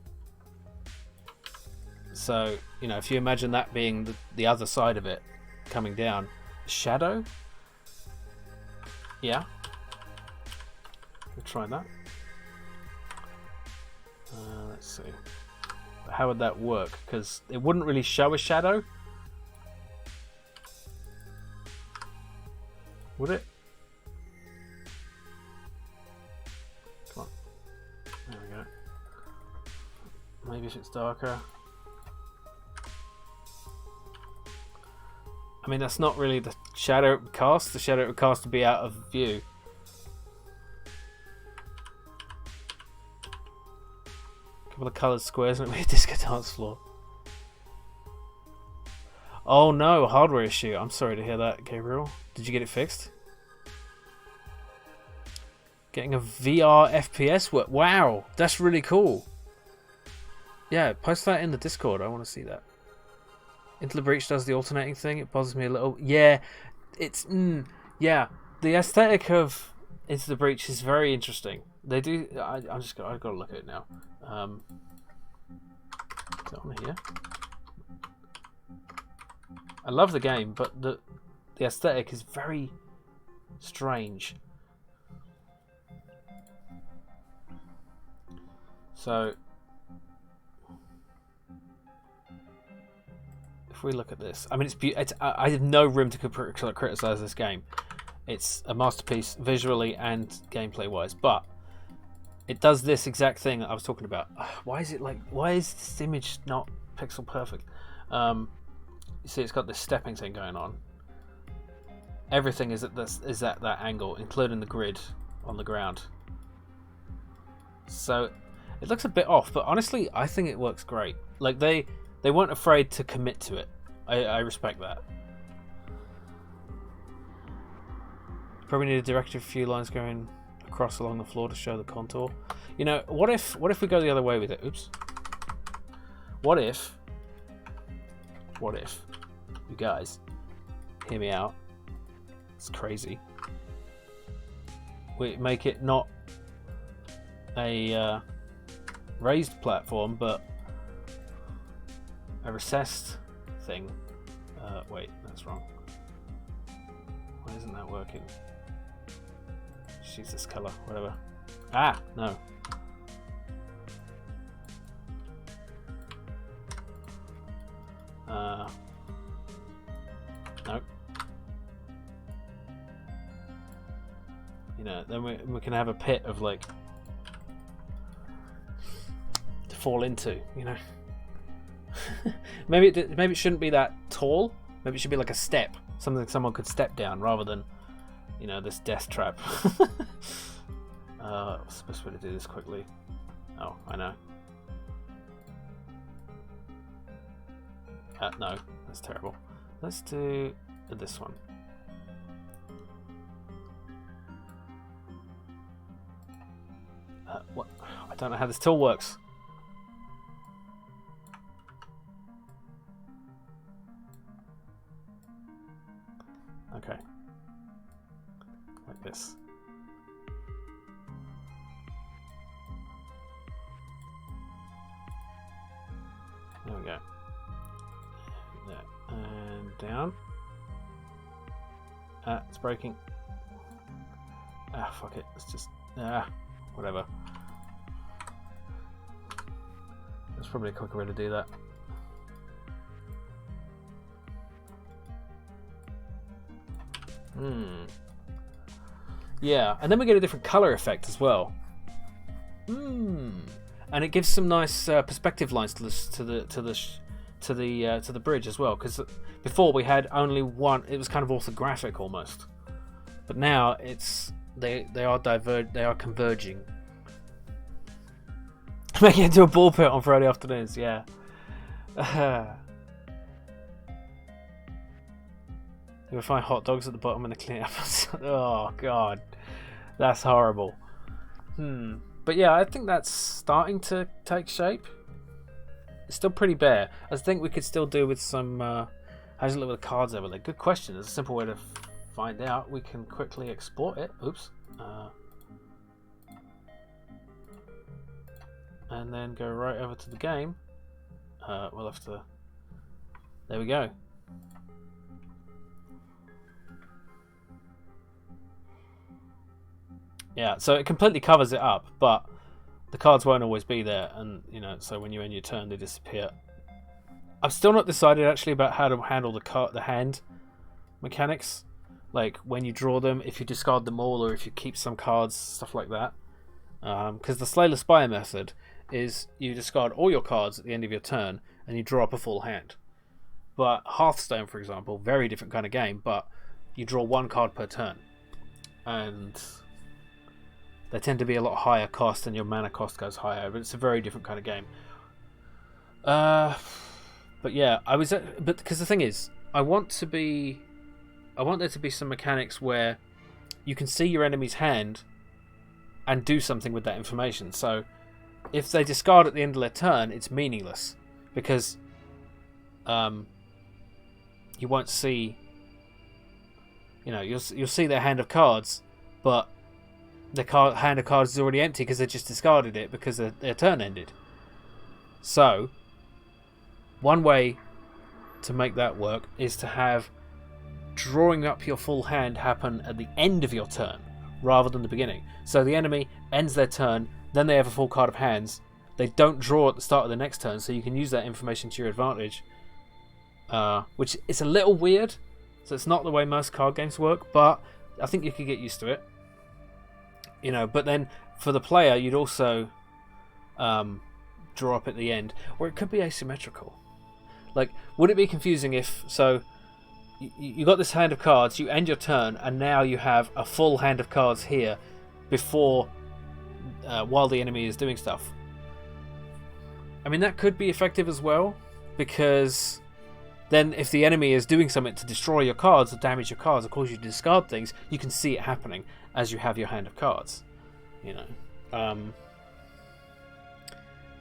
So, you know, if you imagine that being the other side of it coming down, shadow. Yeah. We'll try that. Let's see. But how would that work? Because it wouldn't really show a shadow. Would it? Come on. There we go. Maybe if it's darker. I mean, that's not really the shadow it would cast. The shadow it would cast would be out of view. Couple of coloured squares and it would be a disco dance floor. Oh no, hardware issue. I'm sorry to hear that, Gabriel. Did you get it fixed? Getting a VR FPS work. Wow, that's really cool. Yeah, post that in the Discord. I want to see that. Into the Breach does the alternating thing. It bothers me a little. Yeah, it's yeah. The aesthetic of Into the Breach is very interesting. They do. I've got to look at it now. Is it on here? I love the game, but the aesthetic is very strange. So, if we look at this, I mean, I have no room to criticize this game. It's a masterpiece visually and gameplay wise, but it does this exact thing that I was talking about. Why is this image not pixel perfect? You see, it's got this stepping thing going on. Everything is at that angle, including the grid on the ground. So it looks a bit off, but honestly, I think it works great. Like they weren't afraid to commit to it. I respect that. Probably need to direct a few lines going across along the floor to show the contour. You know, what if we go the other way with it? Oops. What if you guys hear me out? It's crazy. We make it not a raised platform, but a recessed thing. Wait, that's wrong. Why isn't that working? Just use this color, whatever. Ah, no. Nope. You know, then we can have a pit of like to fall into. You know, maybe it shouldn't be that tall. Maybe it should be like a step, something someone could step down, rather than, you know, this death trap. What's the best way to do this quickly? Oh, I know. No, that's terrible. Let's do this one. What? I don't know how this tool works. Okay. Like this. There we go. There. And down. It's breaking. Fuck it. It's just... whatever. There's probably a quicker way to do that. Yeah, and then we get a different color effect as well. And it gives some nice perspective lines to the bridge as well. Because before we had only one; it was kind of orthographic almost. But now they are converging. Making it into a ball pit on Friday afternoons. Yeah. You'll find hot dogs at the bottom and the cleanup. Oh god, that's horrible. But yeah, I think that's starting to take shape. It's still pretty bare. I think we could still do with some. How's it look with the cards over there? Good question. There's a simple way to find out. We can quickly export it. Oops. And then go right over to the game. We'll have to. There we go. Yeah, so it completely covers it up, but the cards won't always be there, and so when you end your turn, they disappear. I've still not decided actually about how to handle the hand mechanics, like when you draw them, if you discard them all, or if you keep some cards, stuff like that. Because the Slayer Spire method is you discard all your cards at the end of your turn, and you draw up a full hand. But Hearthstone, for example, very different kind of game, but you draw one card per turn, and they tend to be a lot higher cost, and your mana cost goes higher. But it's a very different kind of game. But yeah, but because the thing is, I want there to be some mechanics where you can see your enemy's hand and do something with that information. So if they discard at the end of their turn, it's meaningless because you won't see. You'll see their hand of cards, but the hand of cards is already empty because they just discarded it because their turn ended. So, one way to make that work is to have drawing up your full hand happen at the end of your turn rather than the beginning. So the enemy ends their turn, then they have a full card of hands. They don't draw at the start of the next turn, so you can use that information to your advantage. Which is a little weird, so it's not the way most card games work, but I think you could get used to it. But then for the player, you'd also draw up at the end, or it could be asymmetrical. Like, would it be confusing if you got this hand of cards, you end your turn, and now you have a full hand of cards here before while the enemy is doing stuff? I mean, that could be effective as well, because then if the enemy is doing something to destroy your cards or damage your cards or cause you to discard things, you can see it happening as you have your hand of cards.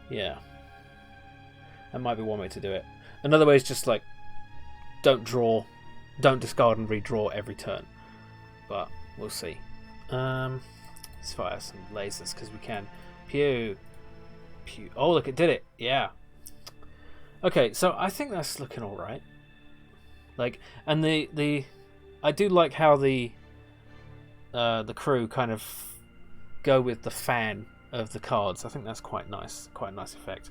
Yeah. That might be one way to do it. Another way is just like, don't discard and redraw every turn. But we'll see. Let's fire some lasers because we can. Pew. Pew. Oh, look, it did it. Yeah. Okay, so I think that's looking all right. Like, and I do like how the crew kind of go with the fan of the cards. I think that's quite nice. Quite a nice effect.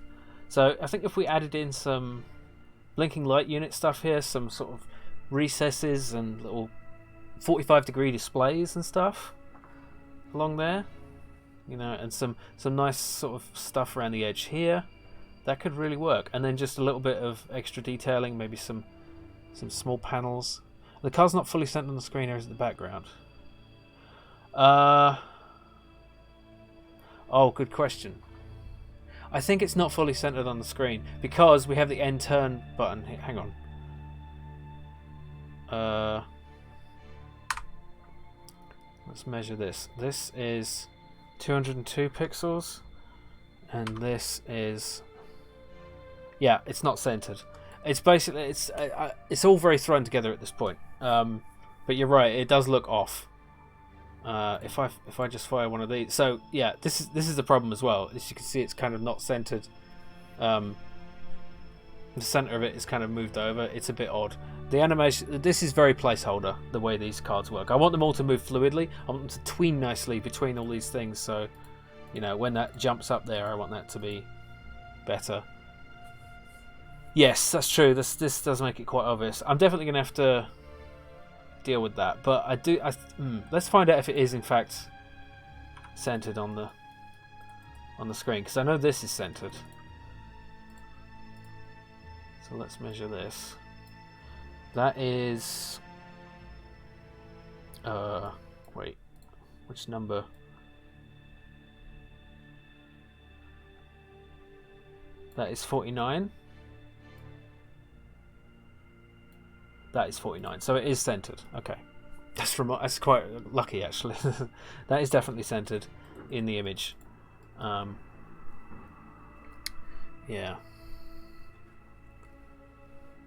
So I think if we added in some blinking light unit stuff here, some sort of recesses and little 45-degree displays and stuff along there, and some nice sort of stuff around the edge here, that could really work. And then just a little bit of extra detailing, maybe some small panels. The card's not fully centered on the screen, or is it the background? Oh, good question. I think it's not fully centered on the screen because we have the end turn button. Hang on. Let's measure this. This is 202 pixels, and this is, yeah, it's not centered. It's basically it's all very thrown together at this point. But you're right, it does look off. If I just fire one of these, so yeah, this is the problem as well. As you can see, it's kind of not centered. The center of it is kind of moved over. It's a bit odd. The animation, this is very placeholder, the way these cards work. I want them all to move fluidly. I want them to tween nicely between all these things. So, you know, when that jumps up there, I want that to be better. Yes, that's true. This does make it quite obvious. I'm definitely going to have to deal with that. But let's find out if it is in fact centered on the screen, because I know this is centered. So let's measure this. That is wait, which number? That is 49. That is 49. So it is centered. Okay. That's quite lucky actually. That is definitely centered in the image. Yeah.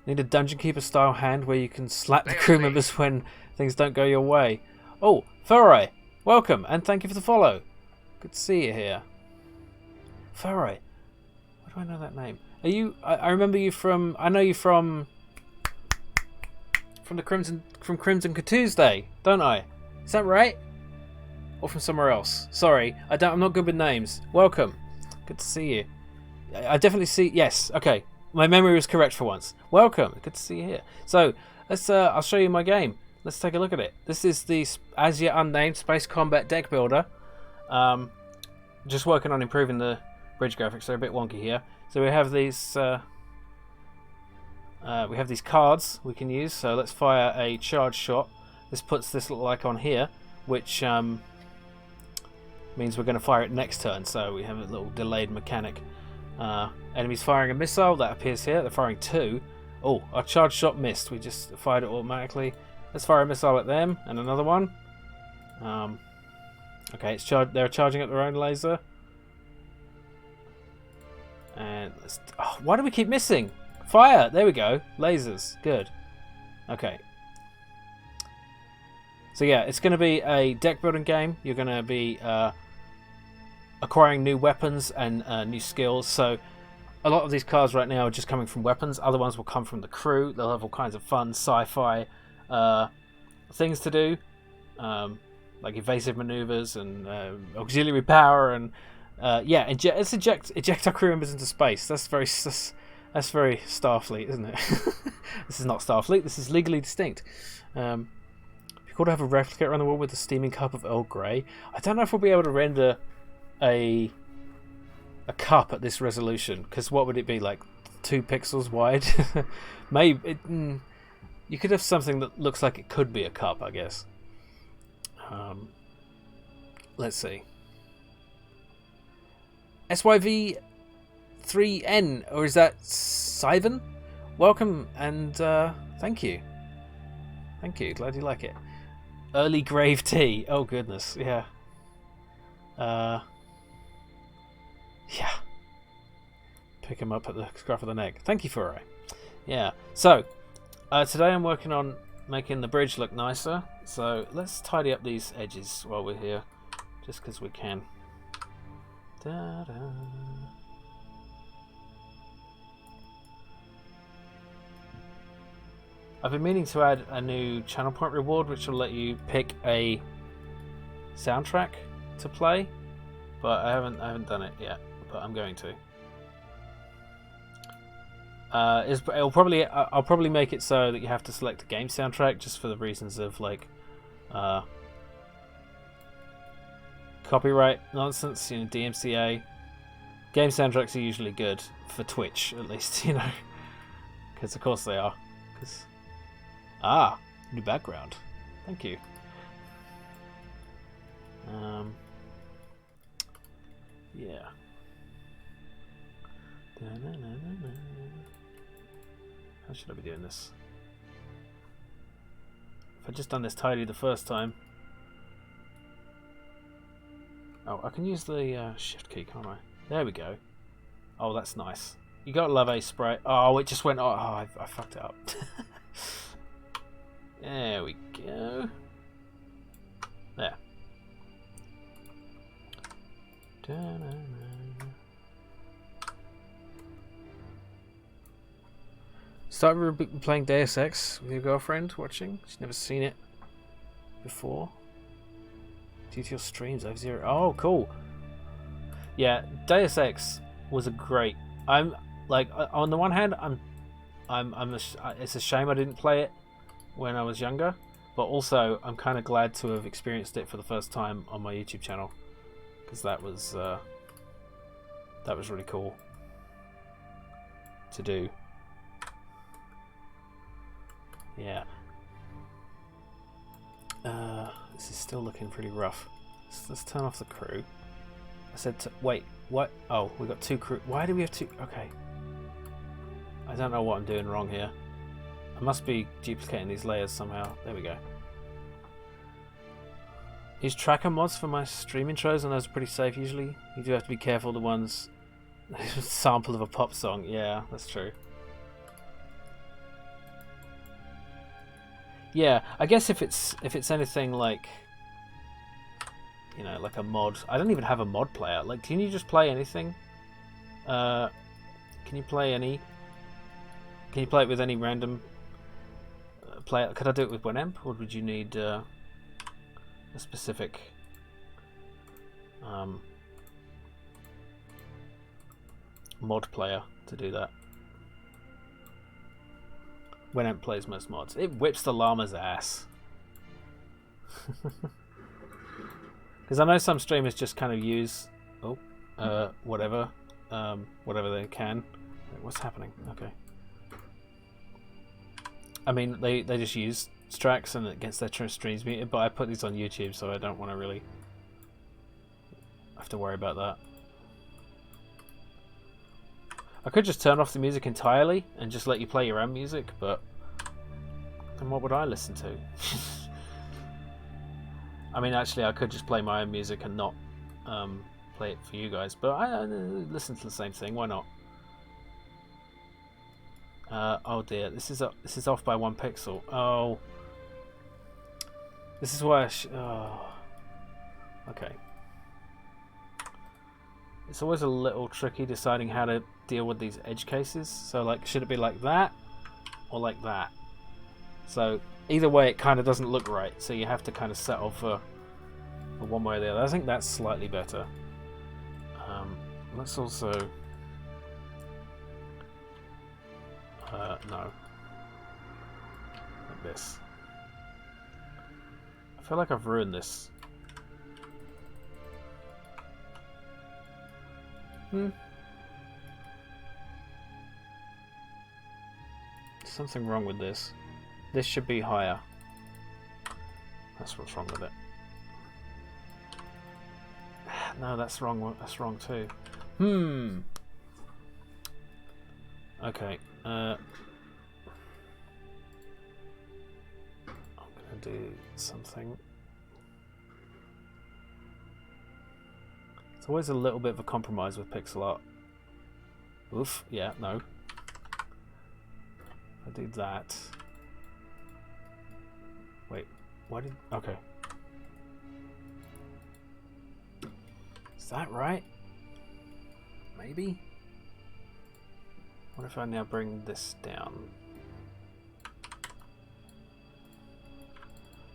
Need a Dungeon Keeper style hand where you can slap the crew members when things don't go your way. Oh, Furroy, welcome and thank you for the follow. Good to see you here. Furroy, where do I know that name? Are you? I remember you from. I know you from the Crimson Tuesday, don't I? Is that right? Or from somewhere else? Sorry, I'm not good with names. Welcome. Good to see you. I definitely see. Yes. Okay. My memory was correct for once. Welcome. Good to see you here. So let's. I'll show you my game. Let's take a look at it. This is the as yet unnamed Space Combat deck builder. Just working on improving the bridge graphics. They're a bit wonky here. So we have these. We have these cards we can use. So let's fire a charge shot. This puts this little icon here, which means we're going to fire it next turn. So we have a little delayed mechanic. Enemies firing a missile, that appears here. They're firing two. Oh, our charge shot missed. We just fired it automatically. Let's fire a missile at them and another one. Okay, they're charging at their own laser. And why do we keep missing? Fire! There we go. Lasers. Good. Okay. So yeah, it's going to be a deck building game. You're going to be acquiring new weapons and new skills. So a lot of these cards right now are just coming from weapons. Other ones will come from the crew. They'll have all kinds of fun sci-fi things to do, like evasive maneuvers and auxiliary power and yeah, let's eject our crew members into space. That's very Starfleet, isn't it? This is not Starfleet. This is legally distinct. It'd be cool to have a replica around the world with a steaming cup of Earl Grey. I don't know if we'll be able to render a cup at this resolution, because what would it be, like 2 pixels wide? Maybe you could have something that looks like it could be a cup, I guess. Let's see. SYV3N, or is that Sivan? Welcome and thank you. Glad you like it. Early grave tea. Oh goodness, yeah. Yeah. Pick him up at the scruff of the neck. Thank you, Furroy. Yeah. So, today I'm working on making the bridge look nicer. So, let's tidy up these edges while we're here. Just because we can. Da-da. I've been meaning to add a new channel point reward, which will let you pick a soundtrack to play. But I haven't done it yet. But I'm going to. I'll probably make it so that you have to select a game soundtrack, just for the reasons of like copyright nonsense, you know, DMCA. Game soundtracks are usually good for Twitch, at least, you know, because of course they are. New background. Thank you. Yeah. How should I be doing this? If I'd just done this tidy the first time. Oh, I can use the shift key, can't I? There we go. Oh, that's nice. You gotta love a spray. Oh, it just went. Oh, I fucked it up. There we go. There. Started playing Deus Ex with your girlfriend, watching. She's never seen it before. Due to your streams, F-Zero. Oh, cool. Yeah, Deus Ex was a great. I'm like, on the one hand, it's a shame I didn't play it when I was younger, but also I'm kind of glad to have experienced it for the first time on my YouTube channel, because that was really cool to do. Yeah. This is still looking pretty rough. Let's turn off the crew. I said to wait. What? Oh, we got two crew. Why do we have two? Okay. I don't know what I'm doing wrong here. I must be duplicating these layers somehow. There we go. Use tracker mods for my stream intros, and those are pretty safe usually. You do have to be careful. The ones sample of a pop song. Yeah, that's true. Yeah, I guess if it's anything like, you know, like a mod. I don't even have a mod player. Like, can you just play anything? Can you play any? Can you play it with any random player? Could I do it with Winamp, or would you need a specific mod player to do that? Winamp plays most mods. It whips the llama's ass. Because I know some streamers just kind of use whatever they can. Wait, what's happening? Okay. I mean, they just use Strax and it gets their streams muted, but I put these on YouTube, so I don't want to really have to worry about that. I could just turn off the music entirely and just let you play your own music, but then what would I listen to? I mean, actually, I could just play my own music and not play it for you guys, but I listen to the same thing. Why not? Oh dear, this is off by 1 pixel. Oh, this is why okay. It's always a little tricky deciding how to deal with these edge cases. So, like, should it be like that or like that? So either way, it kind of doesn't look right. So you have to kind of settle for one way or the other. I think that's slightly better. Let's also no, like this. I feel like I've ruined this. Something wrong with this. This should be higher. That's what's wrong with it. No, that's wrong. That's wrong too. Okay. I'm gonna do something. It's always a little bit of a compromise with pixel art. Oof. Yeah. No. I do that. Wait. Why did? Okay. Is that right? Maybe. What if I now bring this down?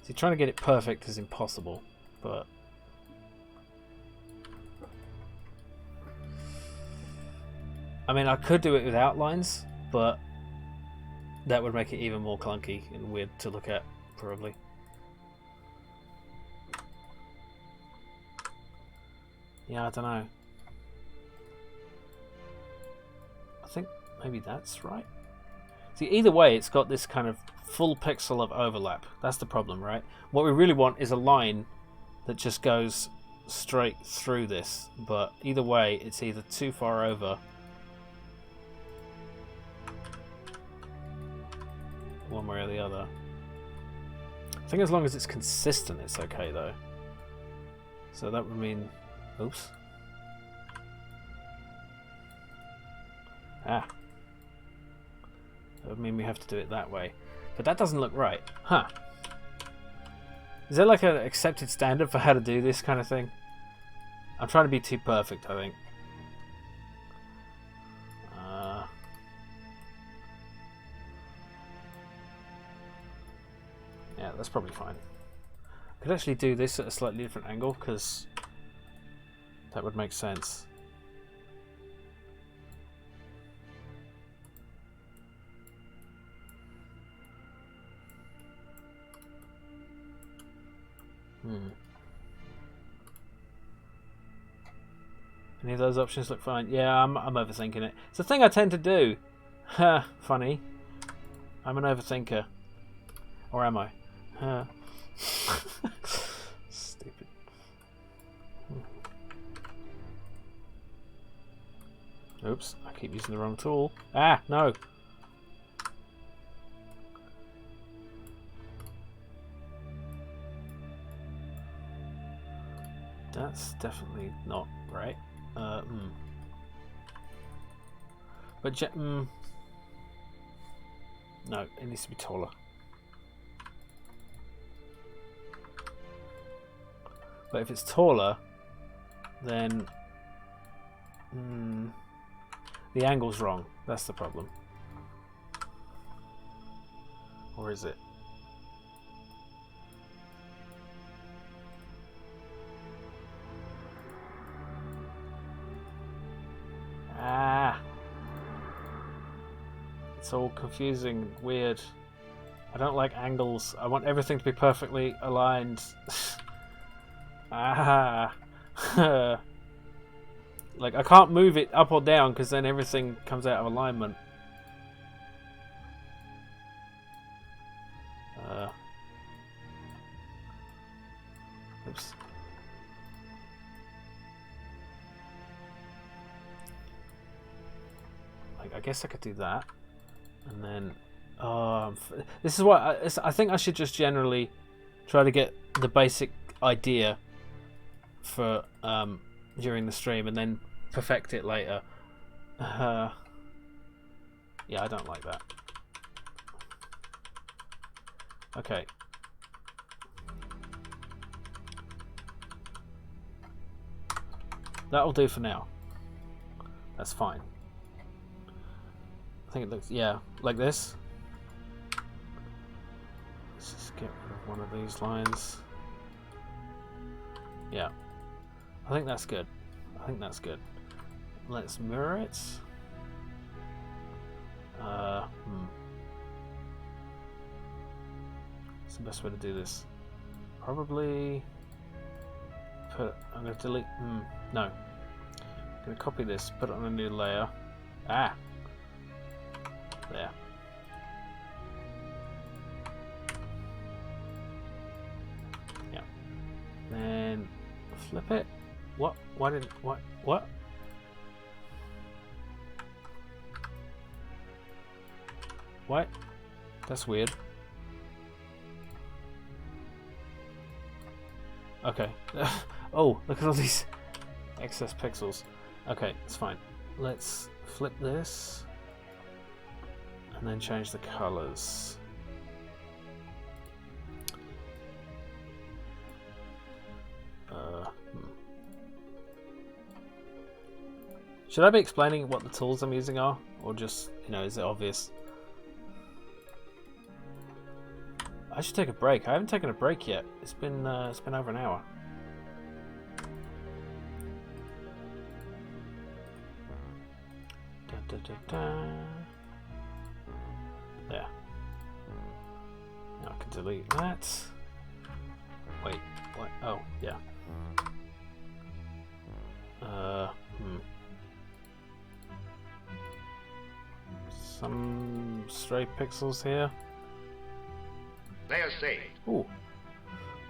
See, trying to get it perfect is impossible, but I mean, I could do it with outlines, but that would make it even more clunky and weird to look at, probably. Yeah, I don't know. I think maybe that's right. See, either way, it's got this kind of full pixel of overlap. That's the problem, right? What we really want is a line that just goes straight through this, but either way, it's either too far over one way or the other. I think as long as it's consistent, it's okay though. So that would mean, oops. Ah. That would mean we have to do it that way. But that doesn't look right. Huh. Is there like an accepted standard for how to do this kind of thing? I'm trying to be too perfect, I think. Yeah, that's probably fine. I could actually do this at a slightly different angle, because that would make sense. Any of those options look fine? Yeah, I'm overthinking it. It's a thing I tend to do. Ha, funny. I'm an overthinker. Or am I? Stupid. Oops, I keep using the wrong tool. Ah, no. That's definitely not right. But no, it needs to be taller. But if it's taller, then the angle's wrong. That's the problem. Or is it? Ah! It's all confusing, weird. I don't like angles. I want everything to be perfectly aligned. Ah! Like, I can't move it up or down because then everything comes out of alignment. Oops. Like, I guess I could do that. And then... this is what... I think I should just generally try to get the basic idea for during the stream and then perfect it later. Yeah, I don't like that. Okay. That'll do for now. That's fine. I think it looks, yeah, like this. Let's just get rid of one of these lines. Yeah. I think that's good. I think that's good. Let's mirror it. What's the best way to do this? Probably put... I'm going to delete... no. I'm going to copy this, put it on a new layer. Ah! There. Yeah. Then flip it. What? Why didn't... What? What? What? That's weird. Okay. Oh, look at all these excess pixels. Okay, it's fine. Let's flip this and then change the colors. Should I be explaining what the tools I'm using are, or just, you know, is it obvious? I should take a break. I haven't taken a break yet. It's been over an hour. Da, da, da, da. There. Now I can delete that. Wait, what? Oh, yeah. Some stray pixels here. They are safe. Ooh.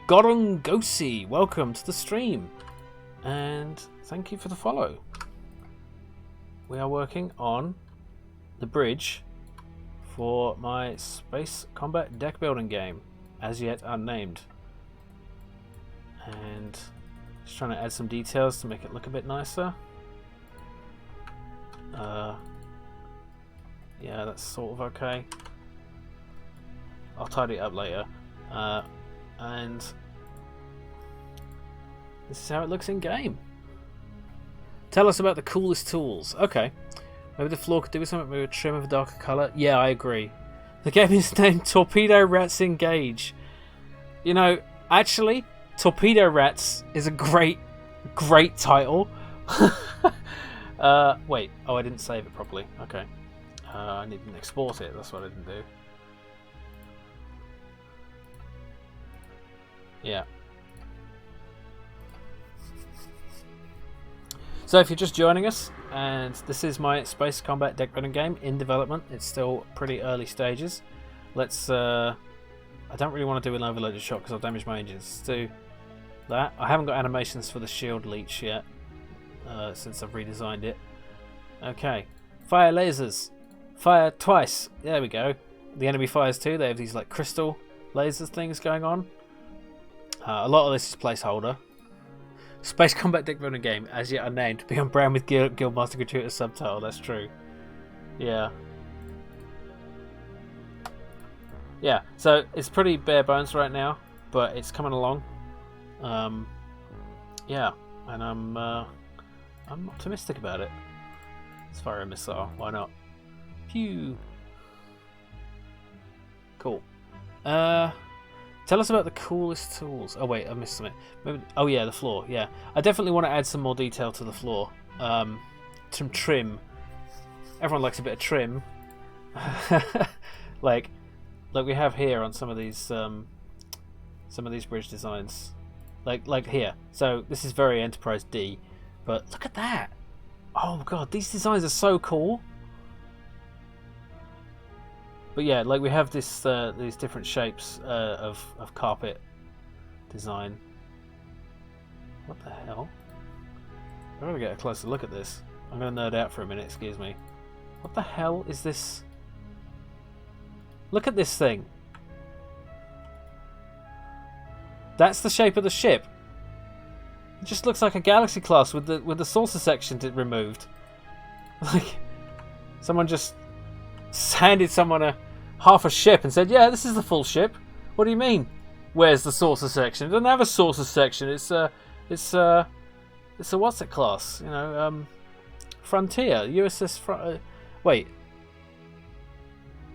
Gorongosi, welcome to the stream. And thank you for the follow. We are working on the bridge for my space combat deck building game, as yet unnamed. And just trying to add some details to make it look a bit nicer. Yeah, that's sort of okay. I'll tidy it up later. And this is how it looks in game. Tell us about the coolest tools. Okay. Maybe the floor could do with something, maybe a trim of a darker colour. Yeah, I agree. The game is named Torpedo Rats Engage. You know, actually, Torpedo Rats is a great title. Wait. Oh, I didn't save it properly. Okay. I didn't export it. That's what I didn't do. Yeah. So if you're just joining us, and this is my space combat deck building game in development, it's still pretty early stages. Let's I don't really want to do an overloaded shot because I'll damage my engines. Let's do that. I haven't got animations for the shield leech yet, since I've redesigned it. Okay. Fire lasers. Fire twice. There we go. The enemy fires too. They have these like crystal lasers things going on. A lot of this is placeholder. Space combat deck building game, as yet unnamed. Be on brand with Guildmaster Gratuitous subtitle. That's true. Yeah. Yeah. So it's pretty bare bones right now, but it's coming along. Yeah, and I'm optimistic about it. Let's fire a missile. Why not? Pew. Cool. Tell us about the coolest tools. Oh wait, I missed something. Maybe, oh yeah, the floor. Yeah, I definitely want to add some more detail to the floor. Some trim. Everyone likes a bit of trim. like we have here on some of these bridge designs. Like here. So this is very Enterprise D, but look at that. Oh my god, these designs are so cool. But yeah, like we have this these different shapes of carpet design. What the hell? I'm gonna get a closer look at this. I'm gonna nerd out for a minute, excuse me. What the hell is this? Look at this thing. That's the shape of the ship. It just looks like a Galaxy class with the saucer section removed. Like someone just handed someone half a ship and said, "Yeah, this is the full ship." What do you mean? Where's the saucer section? It doesn't have a saucer section. It's a what's it class? You know, Frontier, USS. Wait,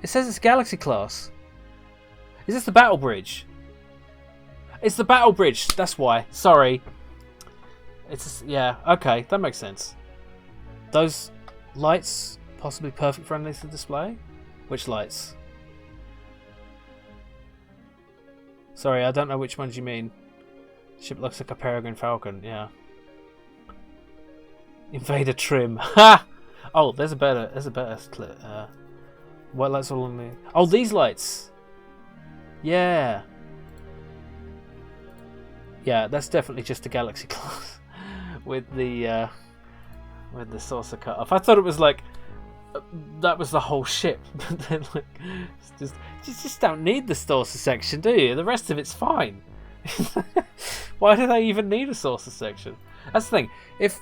it says it's Galaxy class. Is this the battle bridge? It's the battle bridge. That's why. Sorry. It's yeah. Okay, that makes sense. Those lights possibly perfect for underneath the display. Which lights? Sorry, I don't know which ones you mean. Ship looks like a Peregrine Falcon. Yeah. Invader trim. Ha! Oh, there's a better clip. What lights all on the? Oh, these lights. Yeah. Yeah, that's definitely just a Galaxy class with the saucer cut off. I thought it was like that was the whole ship, but then like you just don't need the saucer section, do you? The rest of it's fine. Why do they even need a saucer section? That's the thing. If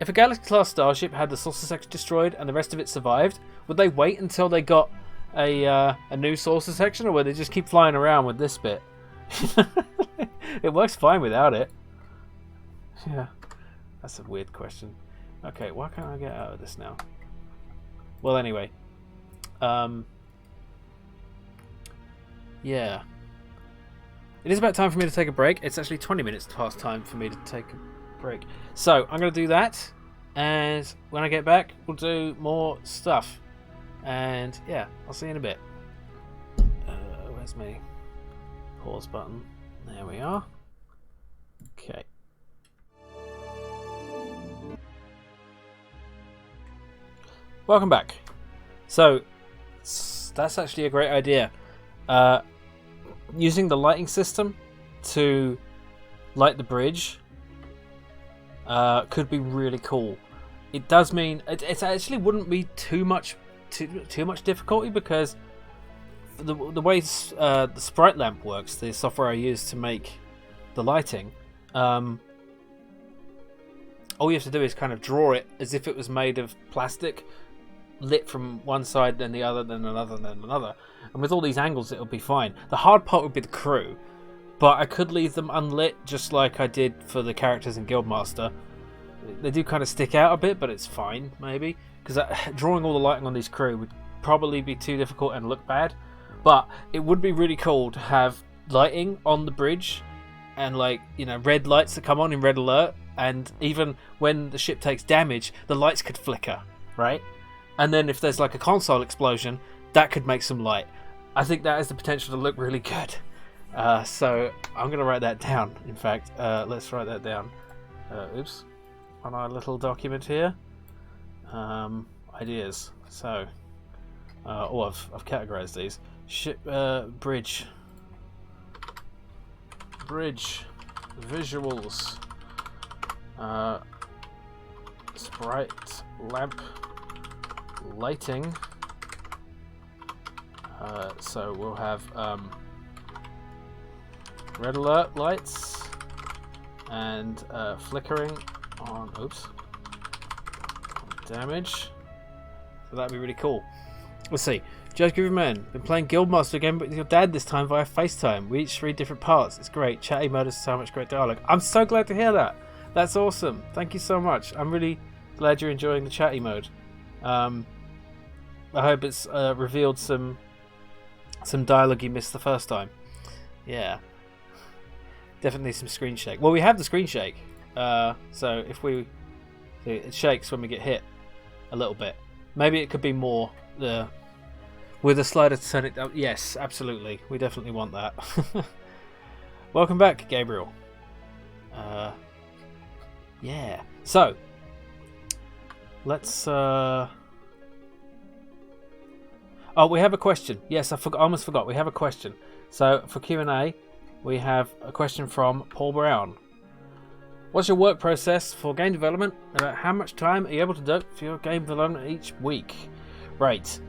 a Galaxy class starship had the saucer section destroyed and the rest of it survived, would they wait until they got a new saucer section, or would they just keep flying around with this bit? It works fine without it. Yeah, that's a weird question. Okay, why can't I get out of this now? Well, anyway, yeah, it is about time for me to take a break. It's actually 20 minutes past time for me to take a break, so I'm going to do that, and when I get back, we'll do more stuff. And yeah, I'll see you in a bit. Where's my pause button? There we are. Okay. Welcome back. So that's actually a great idea. Using the lighting system to light the bridge could be really cool. It does mean it actually wouldn't be too much too much difficulty, because the way the sprite lamp works, the software I use to make the lighting, all you have to do is kind of draw it as if it was made of plastic, lit from one side, then the other, then another, then another. And with all these angles, it'll be fine. The hard part would be the crew, but I could leave them unlit, just like I did for the characters in Guildmaster. They do kind of stick out a bit, but it's fine, maybe, because drawing all the lighting on these crew would probably be too difficult and look bad. But it would be really cool to have lighting on the bridge, and like, you know, red lights that come on in red alert, and even when the ship takes damage, the lights could flicker, right? And then if there's like a console explosion, that could make some light. I think that has the potential to look really good. So I'm going to write that down. In fact, let's write that down. Oops. On our little document here. Ideas. So, I've categorized these. Ship, bridge. Bridge. Visuals. Sprite. Lamp. Lighting. So we'll have red alert lights and flickering on damage. So that'd be really cool. Let's see. Judge Grooverman, been playing Guildmaster again, but with your dad this time via FaceTime. We each read different parts. It's great. Chatty mode is so much great dialogue. I'm so glad to hear that. That's awesome. Thank you so much. I'm really glad you're enjoying the chatty mode. I hope it's revealed some dialogue you missed the first time. Yeah. Definitely some screen shake. Well, we have the screen shake. So if it shakes when we get hit a little bit. Maybe it could be more with a slider to turn it down. Yes, absolutely. We definitely want that. Welcome back, Gabriel. Yeah. So let's oh, we have a question. Yes, I almost forgot. We have a question. So for Q&A, we have a question from Paul Brown. What's your work process for game development? How much time are you able to devote for your game development each week? Right.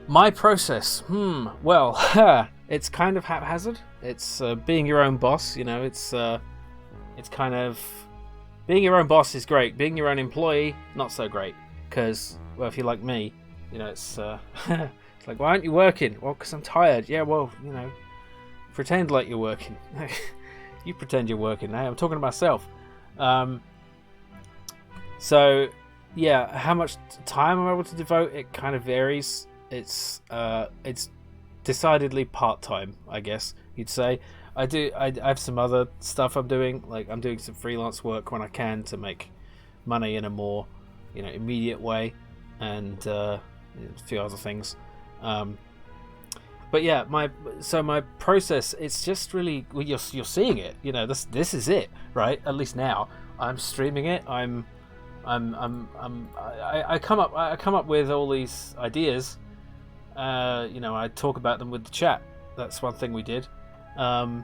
My process. Well, it's kind of haphazard. It's being your own boss. You know, it's kind of being your own boss is great. Being your own employee, not so great. Because, well, if you're like me, you know, it's it's like, why aren't you working? Well, because I'm tired. Yeah, well, you know, pretend like you're working. You pretend you're working. Hey, I'm talking to myself. So, yeah, how much time I'm able to devote, it kind of varies. It's decidedly part-time, I guess you'd say. I have some other stuff I'm doing. Like, I'm doing some freelance work when I can to make money in a more, you know, immediate way, and a few other things. But yeah, my process, it's just really, well, you're seeing it. You know, this is it, right? At least now, I'm streaming it. I come up with all these ideas. You know, I talk about them with the chat. That's one thing we did. You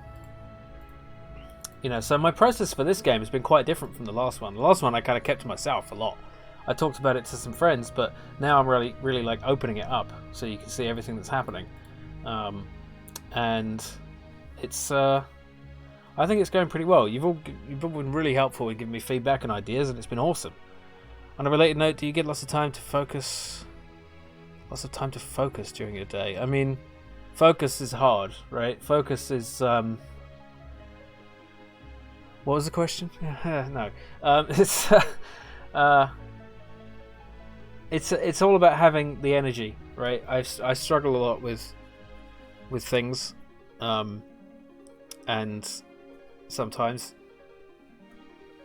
know, so my process for this game has been quite different from the last one. The last one I kind of kept to myself a lot. I talked about it to some friends, but now I'm really like opening it up so you can see everything that's happening. And it's I think it's going pretty well. You've all been really helpful in giving me feedback and ideas, and it's been awesome. On a related note, do you get lots of time to focus during your day? I mean, focus is hard, right? Focus is what was the question? No. It's all about having the energy, right? I struggle a lot with things, and sometimes,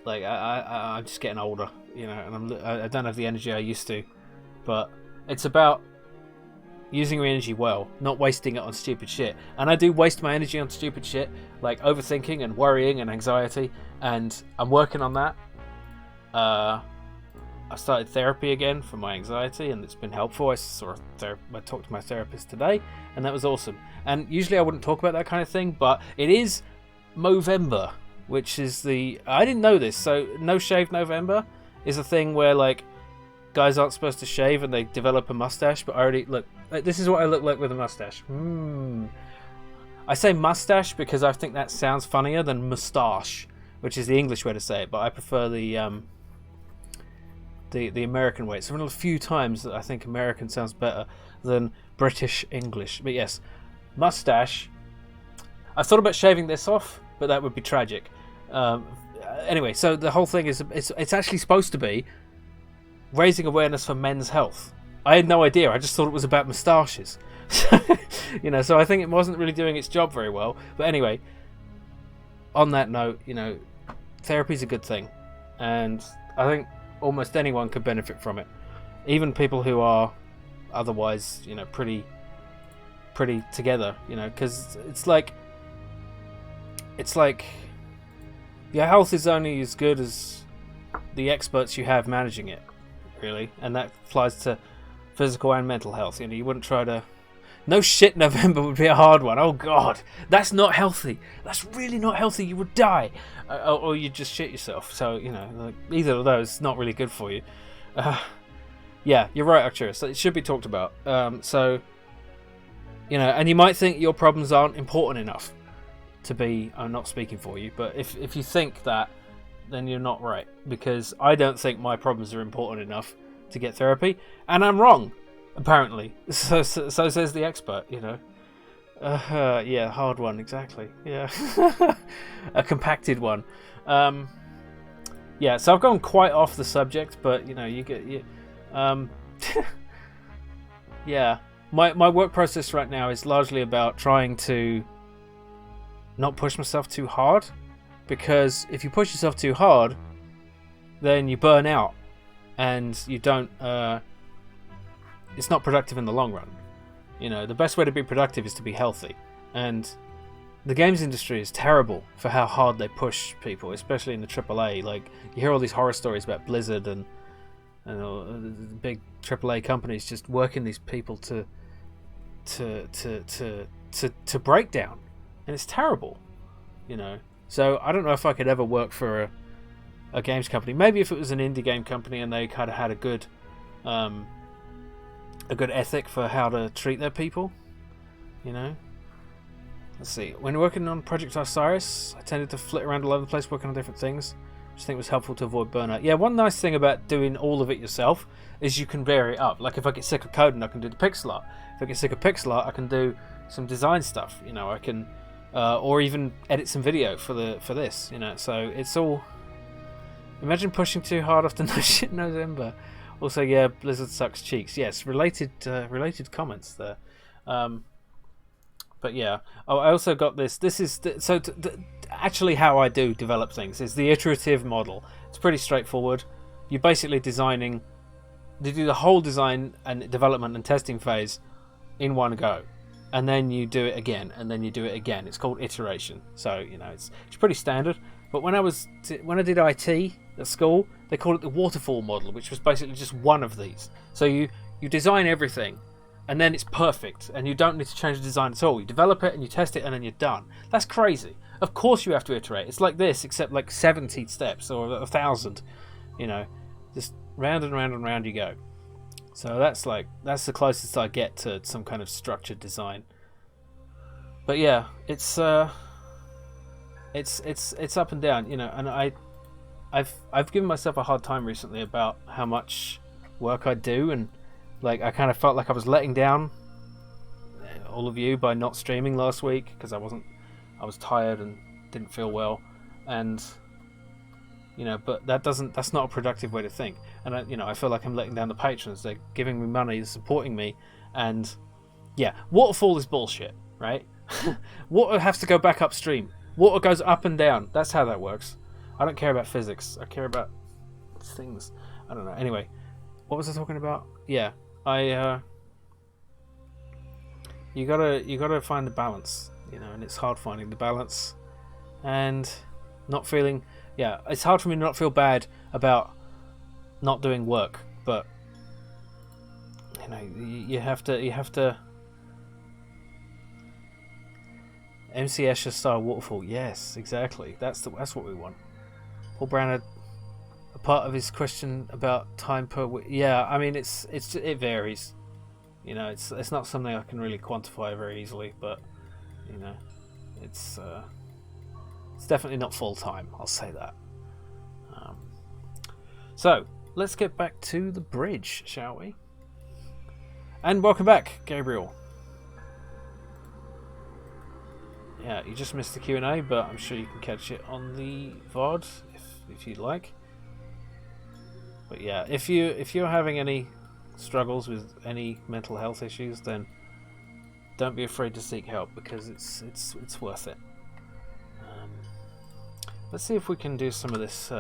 like, I'm just getting older, you know, and I don't have the energy I used to. But it's about using your energy well, not wasting it on stupid shit. And I do waste my energy on stupid shit, like overthinking and worrying and anxiety, and I'm working on that. I started therapy again for my anxiety, and it's been helpful. I talked to my therapist today, and that was awesome. And usually I wouldn't talk about that kind of thing, but it is Movember, which is I didn't know this, so No Shave November is a thing where, like, guys aren't supposed to shave and they develop a mustache, but I already look. This is what I look like with a mustache. I say mustache because I think that sounds funnier than moustache, which is the English way to say it. But I prefer the American way. It's one of the few times that I think American sounds better than British English. But yes, mustache. I thought about shaving this off, but that would be tragic. Anyway, so the whole thing is it's actually supposed to be raising awareness for men's health. I had no idea. I just thought it was about moustaches. So I think it wasn't really doing its job very well. But anyway, on that note, therapy's a good thing, and I think almost anyone could benefit from it, even people who are otherwise, pretty together. Because it's like your health is only as good as the experts you have managing it, really, and that applies to physical and mental health. You wouldn't try to. No shit, November would be a hard one. Oh God, that's not healthy. That's really not healthy. You would die, or you'd just shit yourself. So either of those is not really good for you. Yeah, you're right, Arcturus. It should be talked about. And you might think your problems aren't important enough to be. I'm not speaking for you, but if you think that, then you're not right, because I don't think my problems are important enough to get therapy, and I'm wrong. Apparently, so says the expert. Yeah, hard one, exactly. Yeah, a compacted one. Yeah, so I've gone quite off the subject, but yeah, my work process right now is largely about trying to not push myself too hard, because if you push yourself too hard, then you burn out, and you don't. It's not productive in the long run. The best way to be productive is to be healthy. And the games industry is terrible for how hard they push people, especially in the AAA. Like, you hear all these horror stories about Blizzard and the big AAA companies just working these people to break down, and it's terrible. So I don't know if I could ever work for a games company. Maybe if it was an indie game company and they kind of had a good ethic for how to treat their people. Let's see. When working on Project Osiris, I tended to flit around all over the place working on different things, which I think was helpful to avoid burnout. Yeah, one nice thing about doing all of it yourself is you can vary it up. Like, if I get sick of coding, I can do the pixel art. If I get sick of pixel art, I can do some design stuff. I can, or even edit some video for this. So it's all. Imagine pushing too hard after No Shit November. Also, yeah, Blizzard sucks cheeks. Yes, related comments there. But yeah, I also got this. This is actually how I do develop things. Is the iterative model. It's pretty straightforward. You're basically designing. You do the whole design and development and testing phase in one go, and then you do it again, and then you do it again. It's called iteration. So it's pretty standard. But when I did IT at school, they called it the waterfall model, which was basically just one of these. So you design everything, and then it's perfect, and you don't need to change the design at all. You develop it and you test it, and then you're done. That's crazy. Of course you have to iterate. It's like this, except like 70 steps or 1,000. Just round and round and round you go. So that's the closest I get to some kind of structured design. But yeah, it's up and down, and I've given myself a hard time recently about how much work I do, and I kind of felt like I was letting down all of you by not streaming last week because I was tired and didn't feel well, and but that's not a productive way to think, and I feel like I'm letting down the patrons. They're giving me money, they're supporting me, and yeah, waterfall is bullshit, right? Water has to go back upstream. Water goes up and down. That's how that works. I don't care about physics. I care about things. I don't know. Anyway, what was I talking about? Yeah, you gotta find the balance, and it's hard finding the balance, and not feeling. Yeah, it's hard for me to not feel bad about not doing work, but you have to. MC Escher style waterfall. Yes, exactly. That's what we want. Paul Brown had a part of his question about time per week. Yeah, I mean it varies. You know, it's not something I can really quantify very easily, but you know, it's definitely not full time. I'll say that. So let's get back to the bridge, shall we? And welcome back, Gabriel. Yeah, you just missed the Q&A, but I'm sure you can catch it on the VOD if you'd like. But yeah, if you're having any struggles with any mental health issues, then don't be afraid to seek help, because it's worth it. Let's see if we can do some of this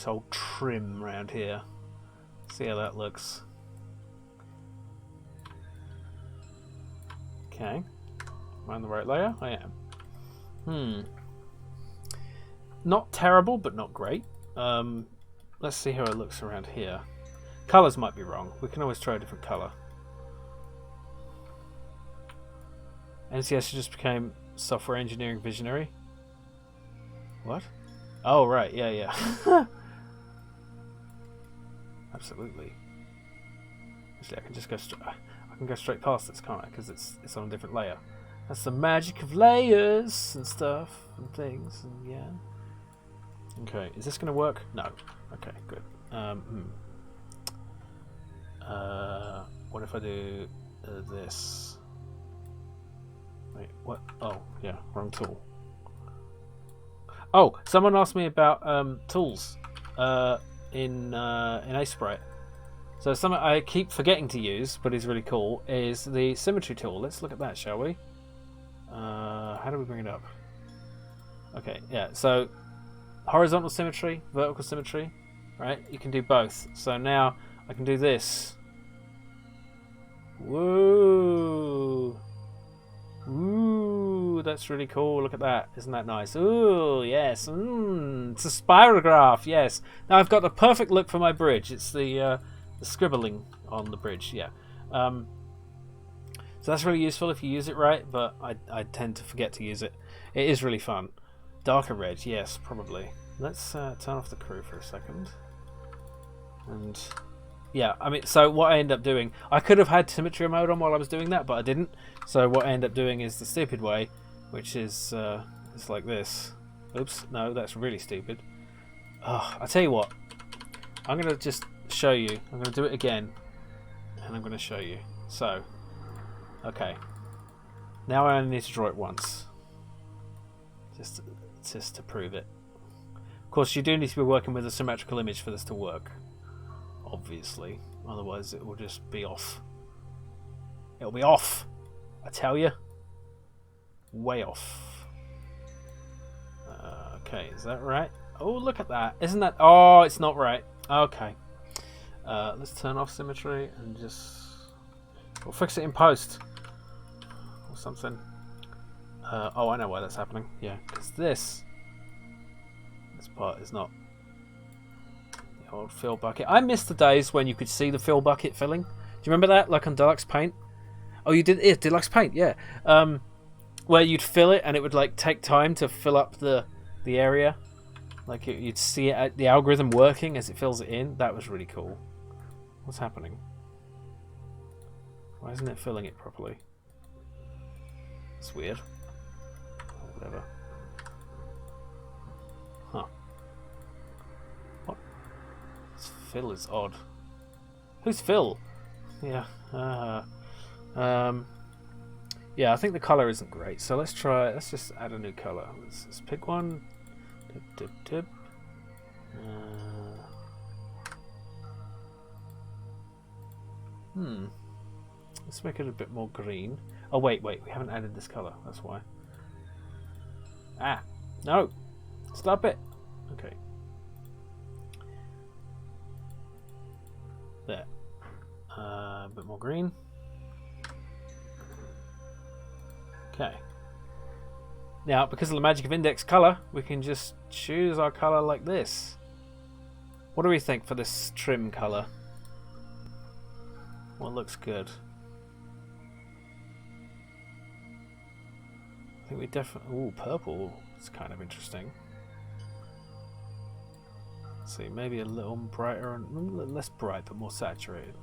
old trim around here. See how that looks. Okay. Am I on the right layer? I am. Not terrible, but not great. Let's see how it looks around here. Colours might be wrong. We can always try a different colour. NCS just became software engineering visionary. What? Oh right, yeah. Absolutely. Actually, I can just go straight past this, can't I? Because it's on a different layer. That's the magic of layers and stuff and things, and yeah. Okay, is this going to work? No. Okay, good. What if I do this? Wait, what? Oh, yeah, wrong tool. Oh, someone asked me about tools in Sprite. So something I keep forgetting to use, but is really cool, is the Symmetry Tool. Let's look at that, shall we? How do we bring it up? Okay, yeah. So horizontal symmetry, vertical symmetry, right? You can do both. So now I can do this. Woo! Ooh, that's really cool. Look at that. Isn't that nice? Ooh, yes. It's a spirograph. Yes. Now I've got the perfect look for my bridge. It's the scribbling on the bridge. Yeah. So that's really useful if you use it right, but I tend to forget to use it. It is really fun. Darker red, yes, probably. Let's turn off the crew for a second. And yeah, I mean, so what I end up doing, I could have had symmetry mode on while I was doing that, but I didn't. So what I end up doing is the stupid way, which is it's like this. Oops, no, that's really stupid. Oh, I tell you what, I'm gonna just show you. I'm gonna do it again, and I'm gonna show you. So, okay, now I only need to draw it once, just to prove it. Of course, you do need to be working with a symmetrical image for this to work. Obviously, otherwise it will just be off. It'll be off, I tell you. Way off. Okay, is that right? Oh, look at that. Isn't that... Oh, it's not right. Okay. Let's turn off symmetry and just... We'll fix it in post. Or something. Oh, I know why that's happening. Yeah, because this part is not... Old fill bucket. I miss the days when you could see the fill bucket filling. Do you remember that, like on Deluxe Paint? Oh, you did? Yeah, Deluxe Paint, yeah. Where you'd fill it and it would like take time to fill up the area. Like you'd see it, the algorithm working as it fills it in. That was really cool. What's happening? Why isn't it filling it properly? It's weird. Whatever. Huh. What? Phil is odd. Who's Phil? Yeah. Yeah, I think the color isn't great. So let's just add a new color. Let's pick one. Dip, dip, dip. Let's make it a bit more green. Oh wait, we haven't added this color. That's why. Ah, no! Stop it. Okay. There. A bit more green. Okay. Now, because of the magic of index color, we can just choose our color like this. What do we think for this trim color? What looks good? I think we definitely... Ooh, purple. It's kind of interesting. Let's see, maybe a little brighter and less bright, but more saturated.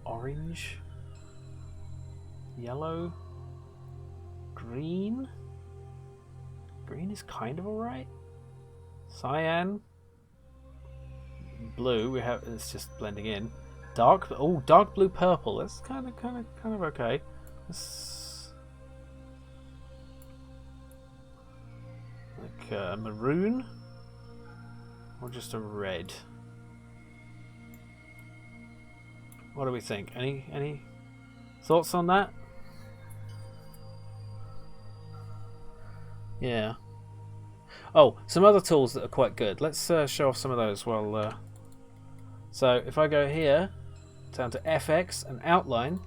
Orange, yellow, green. Green is kind of alright. Cyan, blue. We have it's just blending in. Dark blue purple. That's kind of okay. Like a maroon, or just a red. What do we think? Any thoughts on that? Yeah. Oh, some other tools that are quite good. Let's show off some of those. Well, so if I go here, down to FX and outline,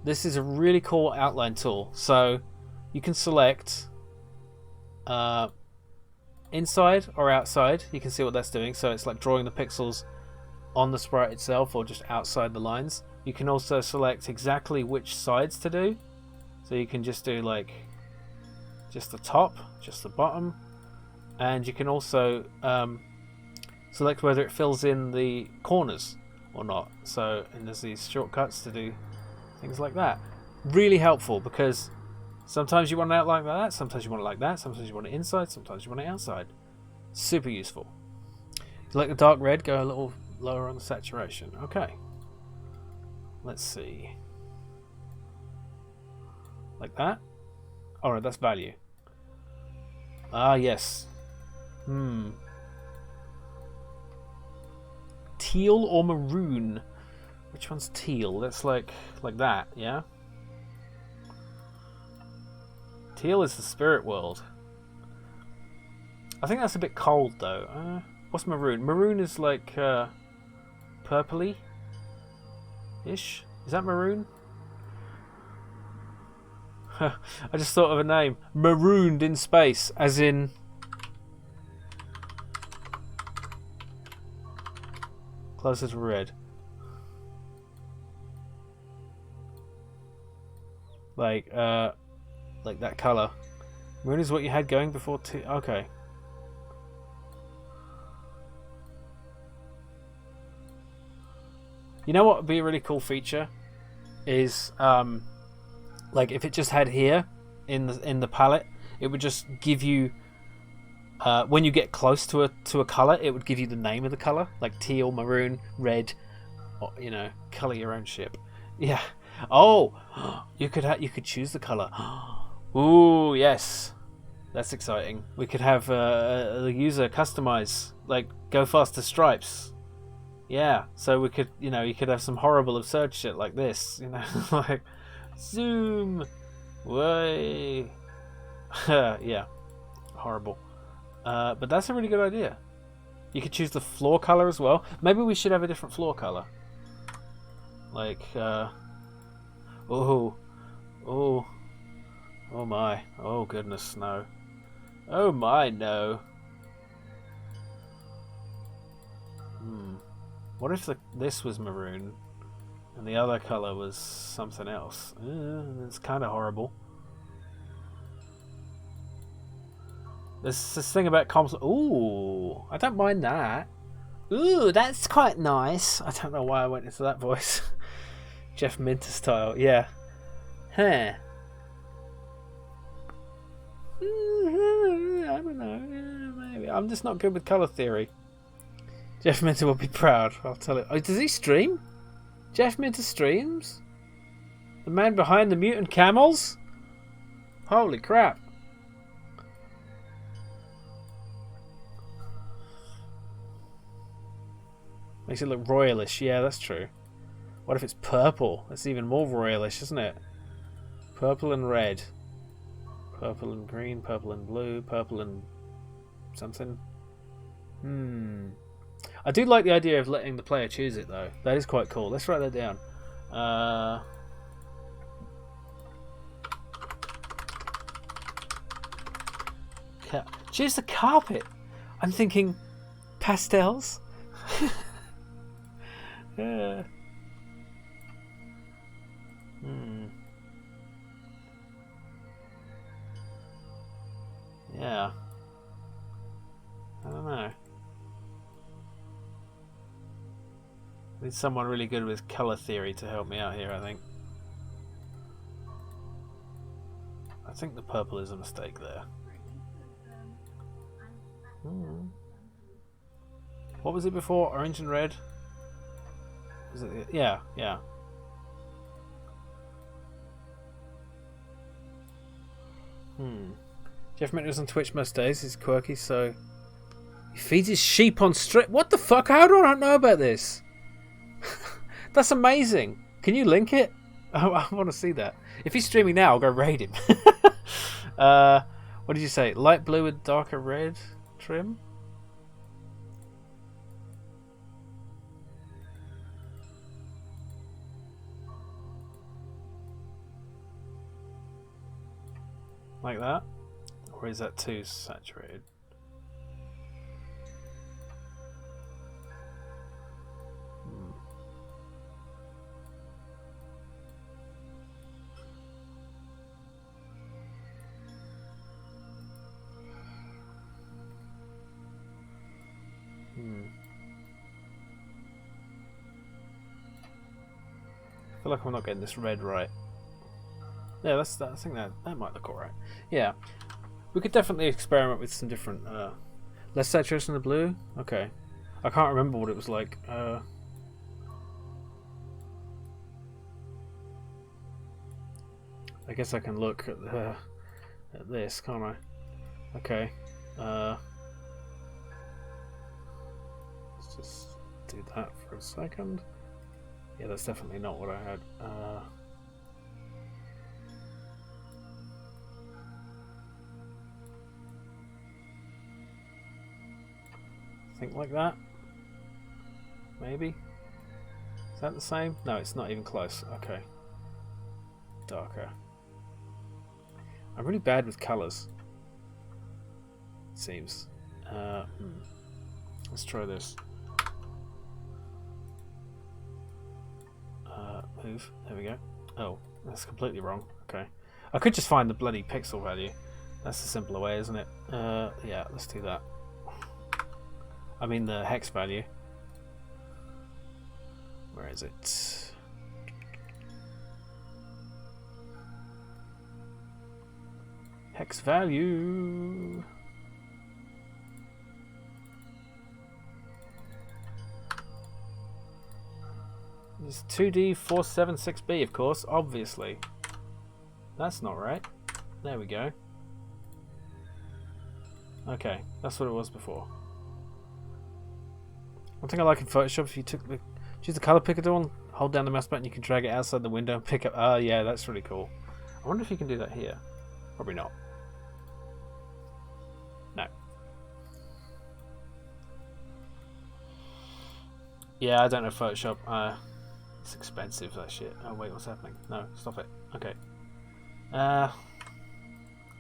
this is a really cool outline tool. So you can select inside or outside. You can see what that's doing. So it's like drawing the pixels on the sprite itself or just outside the lines. You can also select exactly which sides to do. So you can just do like just the top, just the bottom, and you can also select whether it fills in the corners or not. So, and there's these shortcuts to do things like that. Really helpful because sometimes you want it out like that, sometimes you want it like that, sometimes you want it inside, sometimes you want it outside. Super useful. If you like the dark red, go a little lower on the saturation. Okay. Let's see. Like that. Alright, that's value. Ah, yes. Teal or maroon? Which one's teal? That's like that, yeah? Teal is the spirit world. I think that's a bit cold though. What's maroon? Maroon is like purpley-ish. Is that maroon? I just thought of a name. Marooned in space, as in closer to red. Like that color. Maroon is what you had going before okay. You know what would be a really cool feature is like if it just had here in the palette, it would just give you when you get close to a color, it would give you the name of the color, like teal, maroon, red, or, you know, color your own ship. Yeah. Oh, you could choose the color. Ooh, yes, that's exciting. We could have the user customize, like go faster stripes. Yeah, so we could, you know, you could have some horrible absurd shit like this, you know, like zoom, way, yeah, horrible. But that's a really good idea. You could choose the floor color as well. Maybe we should have a different floor color. Like, oh my, oh goodness, no. Oh my, no. What if this was maroon and the other color was something else? It's kind of horrible. There's this thing about comps. Ooh, I don't mind that. Ooh, that's quite nice. I don't know why I went into that voice. Jeff Minter style, yeah. Huh. I don't know. Maybe I'm just not good with color theory. Jeff Minter will be proud. I'll tell it. Oh, does he stream? Jeff Minter streams? The man behind the mutant camels? Holy crap. Makes it look royalish. Yeah, that's true. What if it's purple? That's even more royalish, isn't it? Purple and red. Purple and green, purple and blue, purple and something. I do like the idea of letting the player choose it though. That is quite cool. Let's write that down. Choose the carpet. I'm thinking pastels. Yeah. Yeah. don't know. I need someone really good with colour theory to help me out here, I think. I think the purple is a mistake there. What was it before? Orange and red? Was it? Yeah, yeah. Jeff Mitchell's on Twitch most days. He's quirky, so he feeds his sheep on strip. What the fuck? How do I not know about this? That's amazing. Can you link it? I want to see that. If he's streaming now, I'll go raid him. What did you say? Light blue with darker red trim? Like that? Or is that too saturated? I feel like I'm not getting this red right. Yeah, I think that might look alright. Yeah, we could definitely experiment with some different less saturation in the blue. Okay, I can't remember what it was like. I guess I can look at this, can't I? Okay. Let's just do that for a second. Yeah, that's definitely not what I had. Think like that? Maybe? Is that the same? No, it's not even close. Okay. Darker. I'm really bad with colours. It seems. Let's try this. Move. There we go. Oh, that's completely wrong. Okay. I could just find the bloody pixel value. That's the simpler way, isn't it? Yeah, let's do that. I mean the hex value. Where is it? Hex value. It's 2D 476B, of course, obviously. That's not right. There we go. Okay, that's what it was before. One thing I like in Photoshop, if you choose the color picker tool and hold down the mouse button, you can drag it outside the window and pick up. Oh, yeah, that's really cool. I wonder if you can do that here. Probably not. No. Yeah, I don't know Photoshop. It's expensive, that shit. Oh, wait, what's happening? No, stop it. Okay. I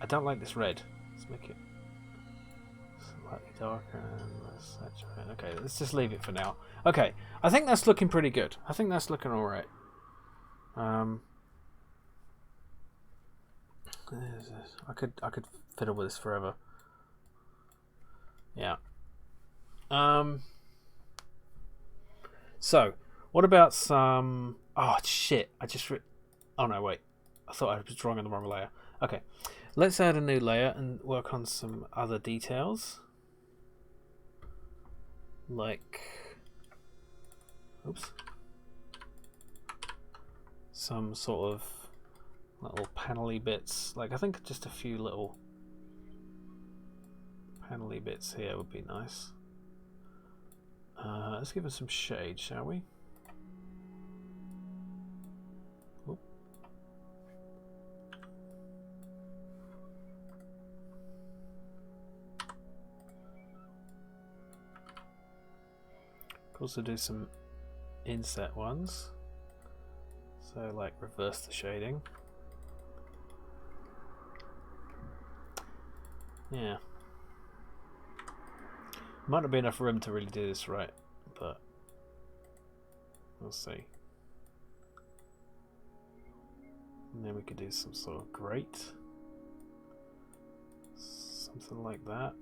don't like this red. Let's make it slightly darker and less saturated. Okay, let's just leave it for now. Okay, I think that's looking pretty good. I think that's looking alright. I could fiddle with this forever. Yeah. So, what about some... Oh, shit. Oh, no, wait. I thought I was drawing on the wrong layer. Okay. Let's add a new layer and work on some other details. Like... Oops. Some sort of little panel-y bits. Like, I think just a few little panel-y bits here would be nice. Let's give it some shade, shall we? Oop. Could also do some inset ones. So, like, reverse the shading. Yeah. Might not be enough room to really do this right, but we'll see. And then we could do some sort of grate. Something like that.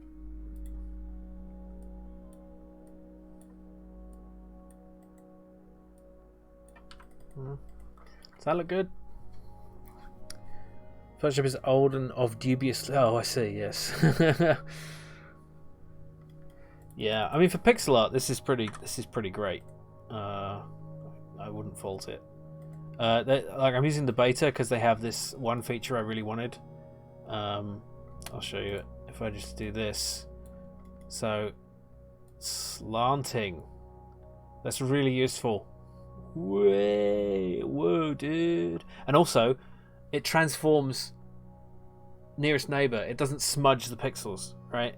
Does that look good? Photoshop is old and of dubious. Oh, I see. Yes. Yeah. I mean, for pixel art, this is pretty great. I wouldn't fault it. Like I'm using the beta because they have this one feature I really wanted. I'll show you it if I just do this. So slanting. That's really useful. Whoa, dude. And also, it transforms nearest neighbor. It doesn't smudge the pixels, right?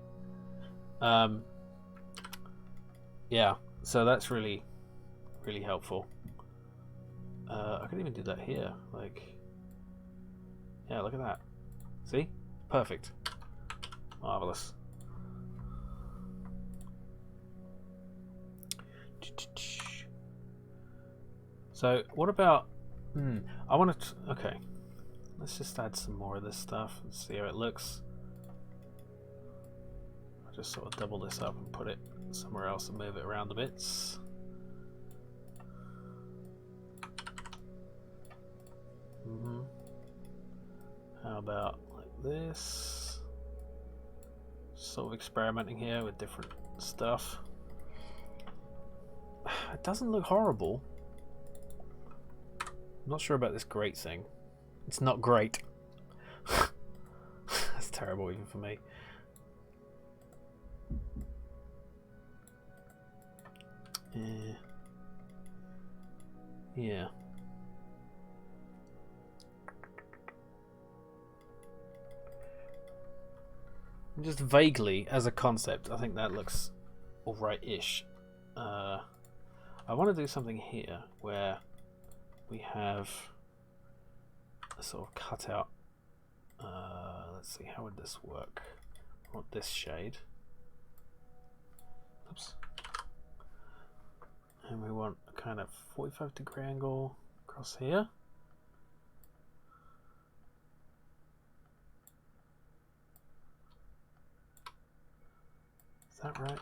Yeah, so that's really helpful. I could even do that here. Like, yeah, look at that. See? Perfect. Marvelous. So what about I want to okay, let's just add some more of this stuff and see how it looks. I'll just sort of double this up and put it somewhere else and move it around a bit. How about like this? Sort of experimenting here with different stuff. It doesn't look horrible. I'm not sure about this great thing. It's not great. That's terrible even for me. Yeah. Just vaguely, as a concept, I think that looks alright-ish. I want to do something here where we have a sort of cutout. Let's see, how would this work? I want this shade. Oops. And we want a kind of 45-degree angle across here. Is that right?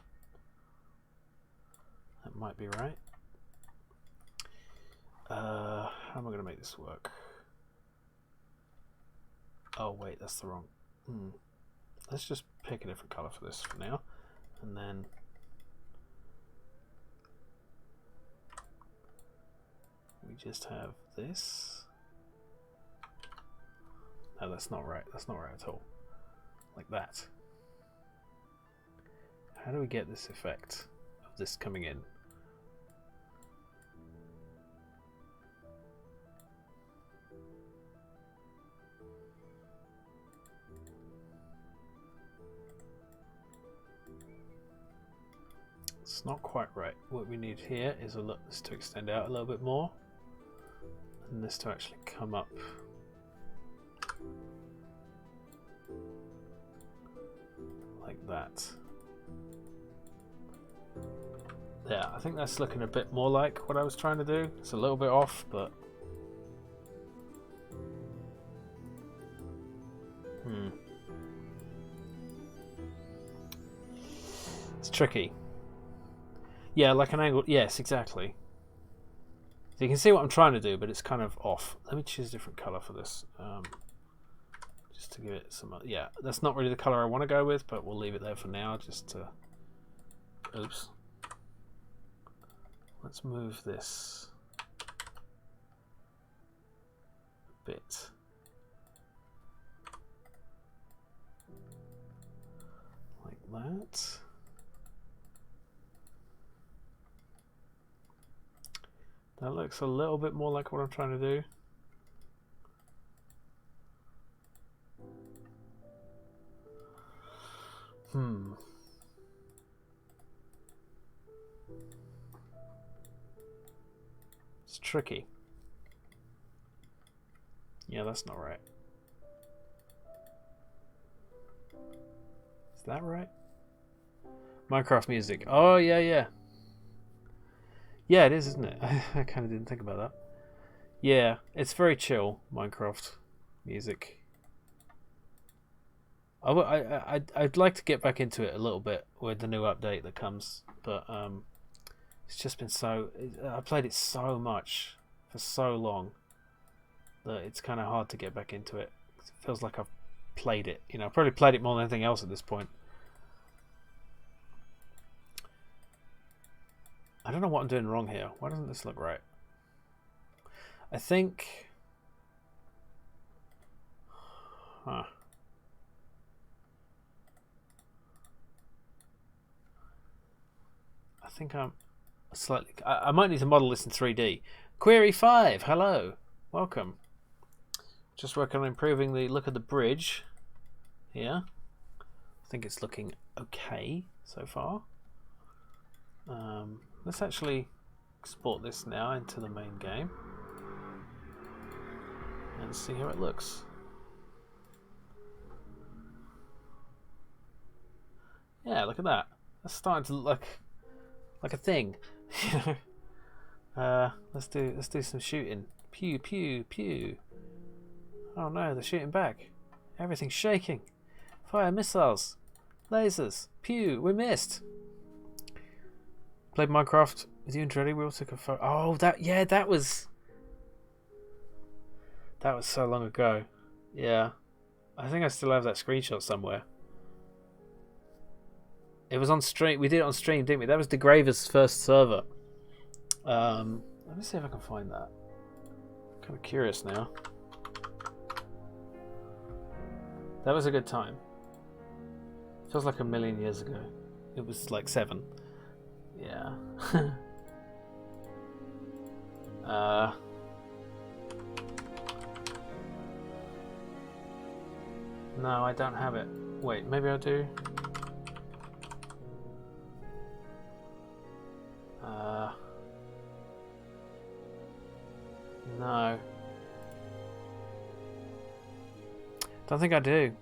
That might be right. How am I going to make this work? Oh wait, that's the wrong. Let's just pick a different color for this for now, and then we just have this. No, that's not right. That's not right at all. Like that. How do we get this effect of this coming in? It's not quite right. What we need here is this to extend out a little bit more, and this to actually come up. Like that. Yeah, I think that's looking a bit more like what I was trying to do. It's a little bit off, but it's tricky. Yeah, like an angle. Yes, exactly. So you can see what I'm trying to do, but it's kind of off. Let me choose a different color for this, just to give it some. Yeah, that's not really the color I want to go with, but we'll leave it there for now, just to. Oops. Let's move this a bit. Like that. That looks a little bit more like what I'm trying to do. It's tricky. Yeah, that's not right. Is that right? Minecraft music. Oh, yeah, yeah. Yeah, it is, isn't it? I kind of didn't think about that. Yeah, it's very chill, Minecraft music. I'd like to get back into it a little bit with the new update that comes, but it's just been so. I played it so much for so long that it's kind of hard to get back into it. It feels like I've played it. You know, I've probably played it more than anything else at this point. I don't know what I'm doing wrong here. Why doesn't this look right? I think... Huh. I think I'm slightly... I might need to model this in 3D. Query 5, hello. Welcome. Just working on improving the look of the bridge here. I think it's looking okay so far. Let's actually export this now into the main game and see how it looks. Yeah, look at that. That's starting to look like a thing. Let's do some shooting. Pew pew pew. Oh no, they're shooting back. Everything's shaking. Fire missiles, lasers. Pew, we missed. Played Minecraft with you and Dreddy. We all took a photo. Oh, that was so long ago. Yeah, I think I still have that screenshot somewhere. It was on stream. We did it on stream, didn't we? That was DeGraver's first server. Let me see if I can find that. I'm kind of curious now. That was a good time. Feels like a million years ago. It was like 7. Yeah. No, I don't have it. Wait, maybe I do. No. Don't think I do.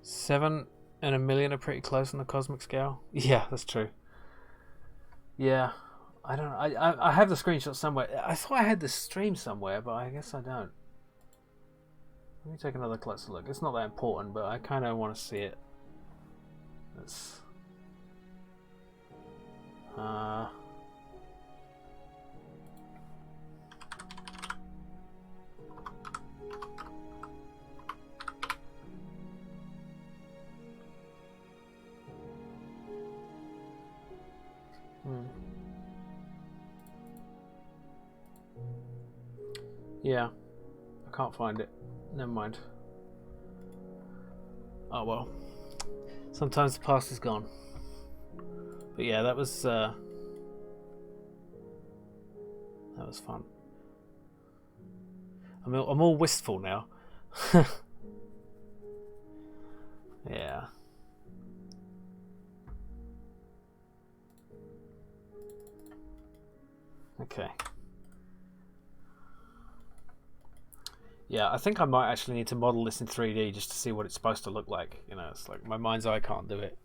7 and a million are pretty close on the cosmic scale. Yeah, that's true. Yeah, I don't know. I have the screenshot somewhere. I thought I had the stream somewhere, but I guess I don't. Let me take another closer look. It's not that important, but I kind of want to see it. Let's. Yeah, I can't find it. Never mind. Oh well. Sometimes the past is gone. But yeah, that was fun. I'm all wistful now. Yeah. Okay. Yeah, I think I might actually need to model this in 3D just to see what it's supposed to look like. You know, it's like my mind's eye can't do it.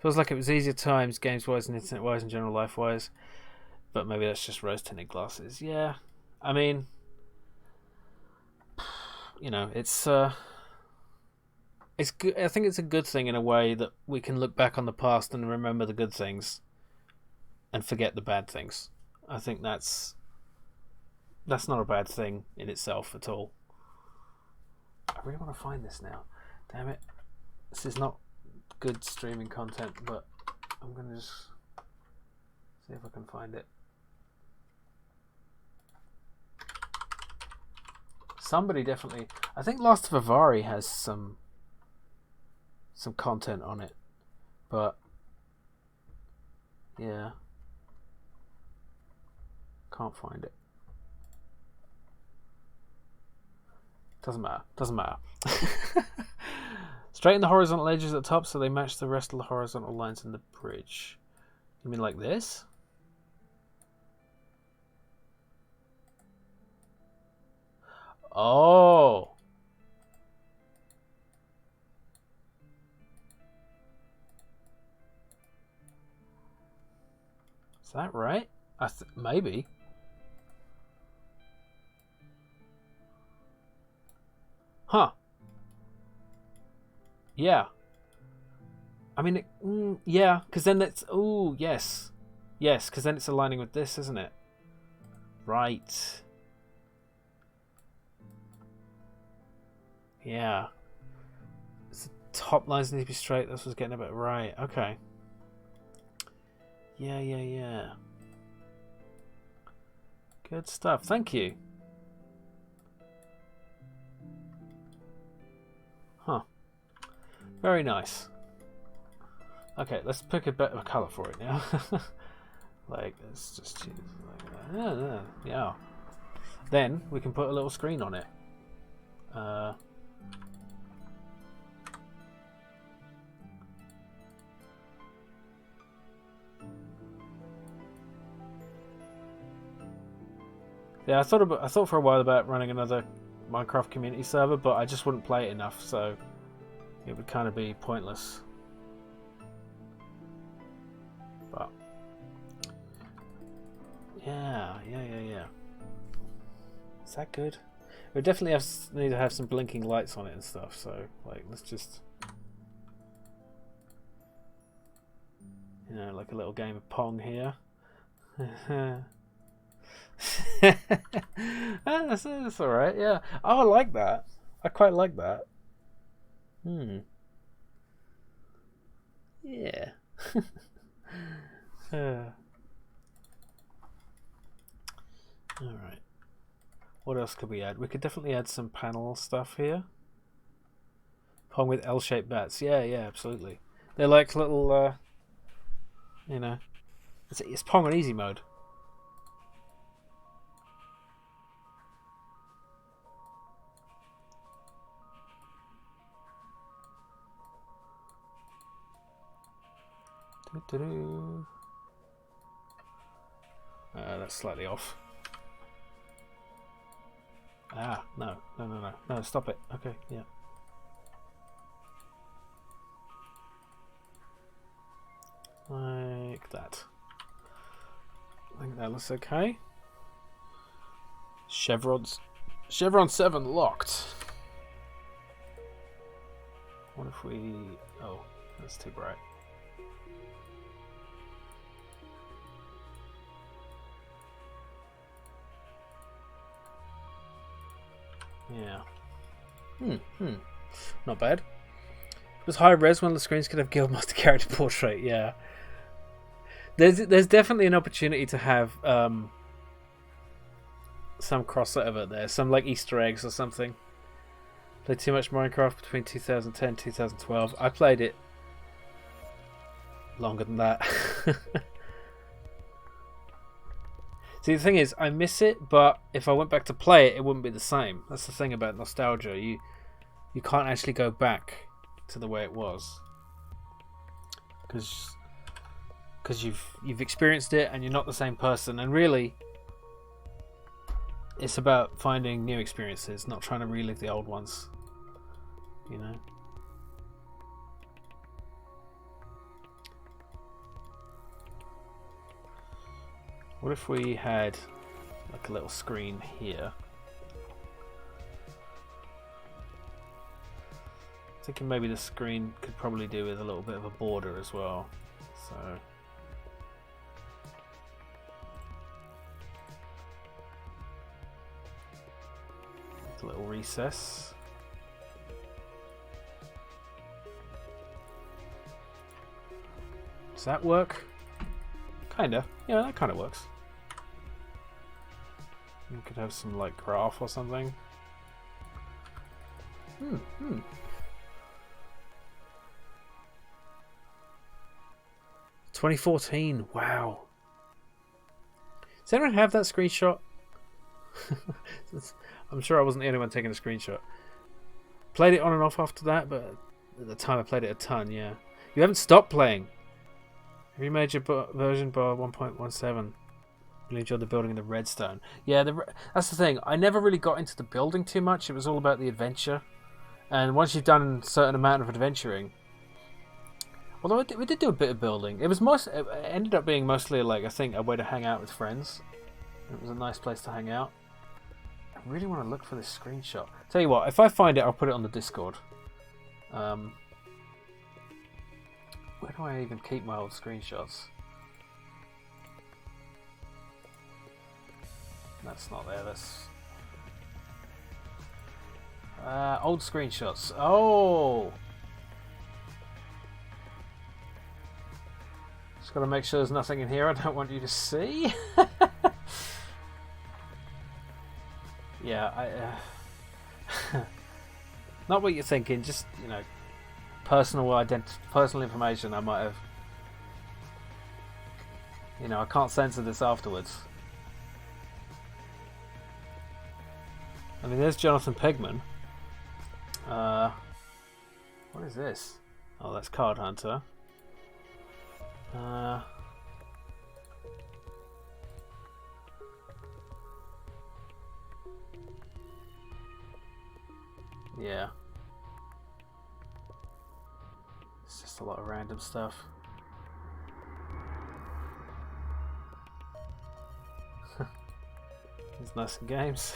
Feels like it was easier times, games-wise and internet-wise and general life-wise. But maybe that's just rose-tinted glasses. Yeah, I mean, you know, it's good. I think it's a good thing in a way that we can look back on the past and remember the good things and forget the bad things. I think that's not a bad thing in itself at all. I really want to find this now. Damn it. This is not good streaming content, but I'm going to just see if I can find it. Somebody definitely... I think Last of Avari has some content on it, but yeah, can't find it. Doesn't matter. Straighten the horizontal edges at the top so they match the rest of the horizontal lines in the bridge. You mean like this? Oh. Is that right? Maybe. Huh. Yeah. I mean, yeah, because then it's... Oh, yes. Yes, because then it's aligning with this, isn't it? right. Yeah. The top lines need to be straight. This was getting a bit right. Okay. Yeah. Good stuff. Thank you. Huh. Very nice. Okay, let's pick a better colour for it now. Like, let's just choose like that. Yeah. Then we can put a little screen on it. Yeah, I thought for a while about running another Minecraft community server, but I just wouldn't play it enough, so it would kind of be pointless. But yeah. Is that good? We definitely need to have some blinking lights on it and stuff. So, like, let's just, like a little game of Pong here. That's all right. Yeah. Oh, I like that. I quite like that. Yeah. All right. What else could we add? We could definitely add some panel stuff here. Pong with L-shaped bats. Yeah, absolutely. They're like little, it's Pong on easy mode. That's slightly off. No, stop it. Okay, yeah. Like that. I think that looks okay. Chevron 7 locked. What if we... Oh, that's too bright. Yeah. Not bad. It was high res. One of the screens could have Guildmaster character portrait. Yeah. There's definitely an opportunity to have some crossover there, some like Easter eggs or something. Played too much Minecraft between 2010 and 2012. I played it longer than that. See, the thing is, I miss it, but if I went back to play it, it wouldn't be the same. That's the thing about nostalgia. You can't actually go back to the way it was, because you've experienced it and you're not the same person. And really, it's about finding new experiences, not trying to relive the old ones. What if we had like a little screen here? Thinking maybe the screen could probably do with a little bit of a border as well. So a little recess. Does that work? Kinda. Yeah, that kind of works. You could have some like graph or something. 2014. Wow. Does anyone have that screenshot? I'm sure I wasn't the only one taking a screenshot. Played it on and off after that, but at the time I played it a ton. Yeah. You haven't stopped playing. Have you made your version bar 1.17? Really enjoyed the building and the redstone. Yeah, that's the thing. I never really got into the building too much. It was all about the adventure. And once you've done a certain amount of adventuring, although we did do a bit of building, it ended up being mostly like, I think, a way to hang out with friends. It was a nice place to hang out. I really want to look for this screenshot. Tell you what, if I find it, I'll put it on the Discord. Where do I even keep my old screenshots? That's not there. That's old screenshots. Oh, just got to make sure there's nothing in here I don't want you to see. Yeah, not what you're thinking. Just, you know, personal information. I might have. You know, I can't censor this afterwards. I mean, there's Jonathan Pigman. What is this? Oh, that's Card Hunter. Yeah. It's just a lot of random stuff. It's nice and games.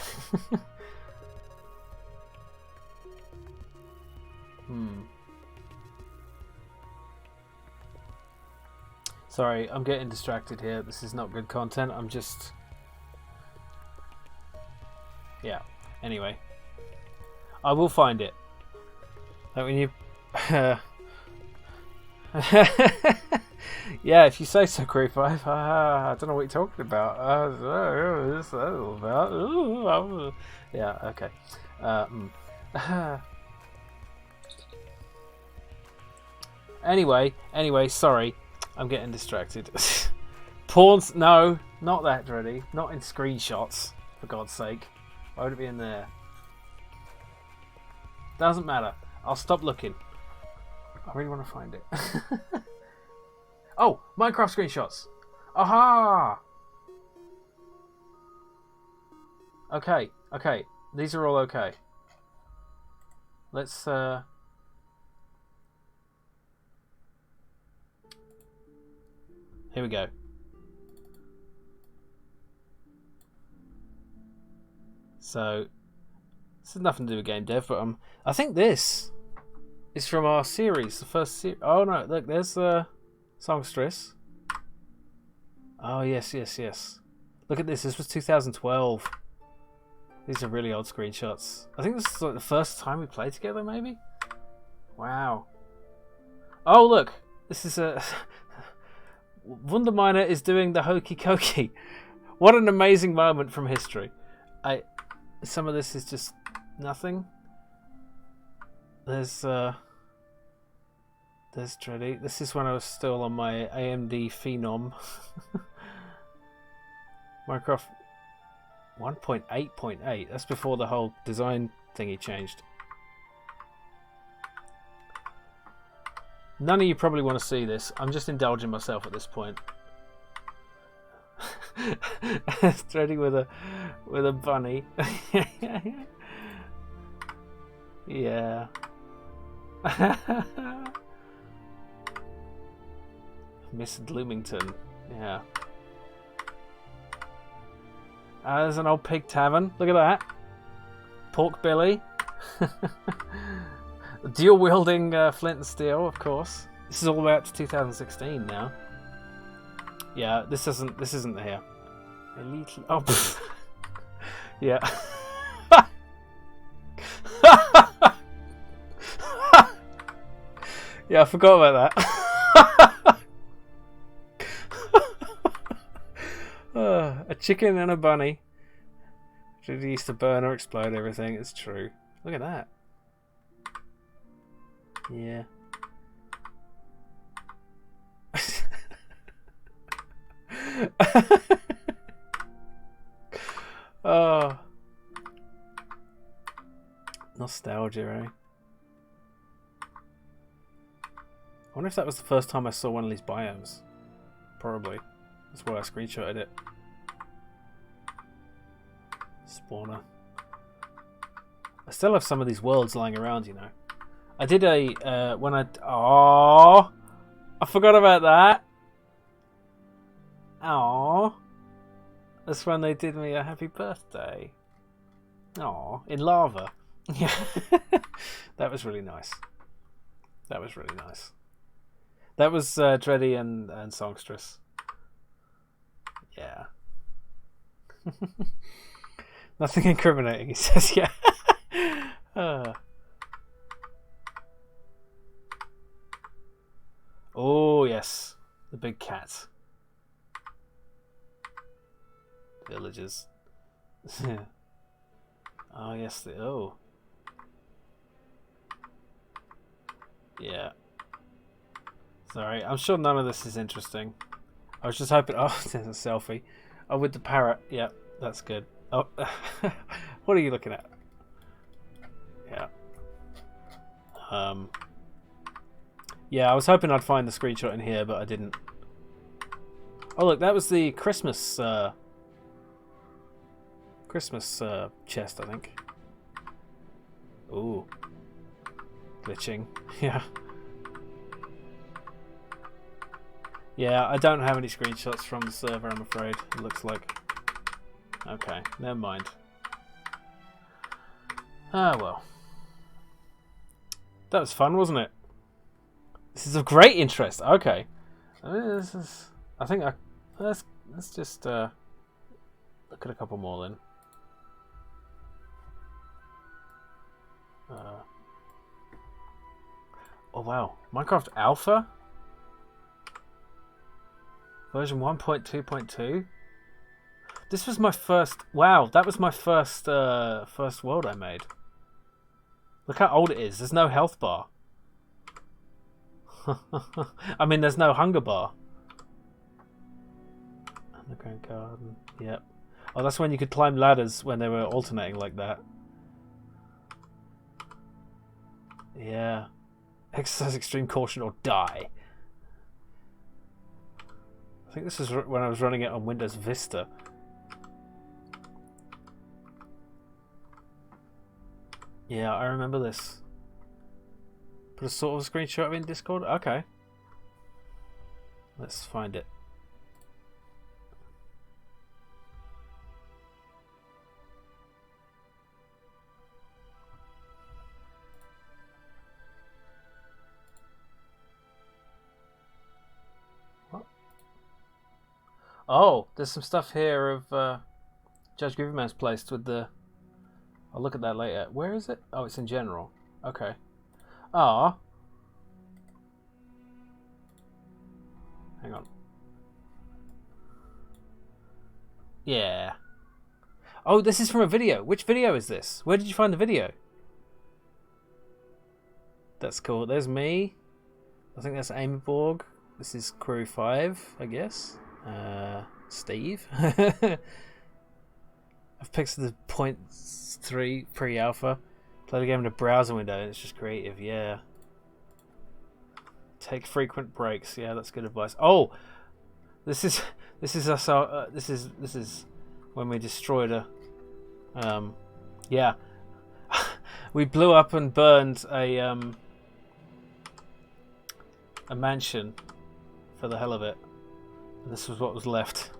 Sorry, I'm getting distracted here. This is not good content. I'm just... Yeah. Anyway. I will find it. Like when you... Yeah, if you say so, Creep. I don't know what you're talking about. What's that all about? Yeah, okay. Anyway, sorry. I'm getting distracted. Pawns? No, not that, Dreddy. Not in screenshots, for God's sake. Why would it be in there? Doesn't matter. I'll stop looking. I really want to find it. Oh, Minecraft screenshots. Aha! Okay. These are all okay. Let's here we go. So this has nothing to do with game dev, but I think this is from our series, the first series. Oh no, look, there's Songstress. Oh yes. Look at this. This was 2012. These are really old screenshots. I think this is like the first time we played together, maybe. Wow. Oh look, this is a. Wunderminer is doing the hokey cokey. What an amazing moment from history. Some of this is just nothing. There's Dreddy. This is when I was still on my AMD Phenom. Minecraft 1.8.8. That's before the whole design thingy changed. None of you probably want to see this. I'm just indulging myself at this point. Dreddy with a bunny. Yeah. Miss Bloomington. Yeah. There's an old pig tavern. Look at that. Pork Billy. Dual wielding flint and steel, of course. This is all the way up to 2016 now. Yeah, this isn't here. A little. Oh. Yeah. Yeah, I forgot about that. A chicken and a bunny. Did he used to burn or explode everything? It's true. Look at that. Yeah. Oh. Nostalgia, eh? I wonder if that was the first time I saw one of these biomes. Probably. That's why I screenshotted it. Spawner. I still have some of these worlds lying around, you know. I did a when I forgot about that. Oh, that's when they did me a happy birthday. Oh, in lava. Yeah, that was really nice. That was really nice. That was Dreddy and Songstress. Yeah. Nothing incriminating, he says, yeah. Oh, yes. The big cat. Villagers. Oh, yes. Oh. Yeah. Sorry, I'm sure none of this is interesting. I was just hoping... Oh, there's a selfie. Oh, with the parrot. Yeah, that's good. Oh, what are you looking at? Yeah. Yeah, I was hoping I'd find the screenshot in here, but I didn't. Oh, look, that was the Christmas chest, I think. Ooh. Glitching. Yeah. Yeah, I don't have any screenshots from the server, I'm afraid. It looks like. Okay, never mind. Ah, well. That was fun, wasn't it? This is of great interest. Okay. This is... I think I... Let's just look at a couple more then. Oh, wow. Minecraft Alpha? Version 1.2.2? This was my first... Wow, that was my first world I made. Look how old it is. There's no health bar. I mean, there's no hunger bar. Underground garden. Yep. Oh, that's when you could climb ladders when they were alternating like that. Yeah. Exercise extreme caution or die. I think this is when I was running it on Windows Vista. Yeah, I remember this. Put a sort of screenshot of it in Discord? Okay. Let's find it. What? Oh, there's some stuff here of Judge Grieverman's placed with the... I'll look at that later. Where is it? Oh, it's in general. Okay. Ah. Hang on. Yeah. Oh, this is from a video. Which video is this? Where did you find the video? That's cool. There's me. I think that's Amy Borg. This is Crew 5, I guess. Steve. I've picked the 0.3 pre-alpha. Play the game in a browser window. It's just creative, yeah. Take frequent breaks. Yeah, that's good advice. Oh, this is us. This is when we destroyed a. Yeah, we blew up and burned a mansion for the hell of it. And this was what was left.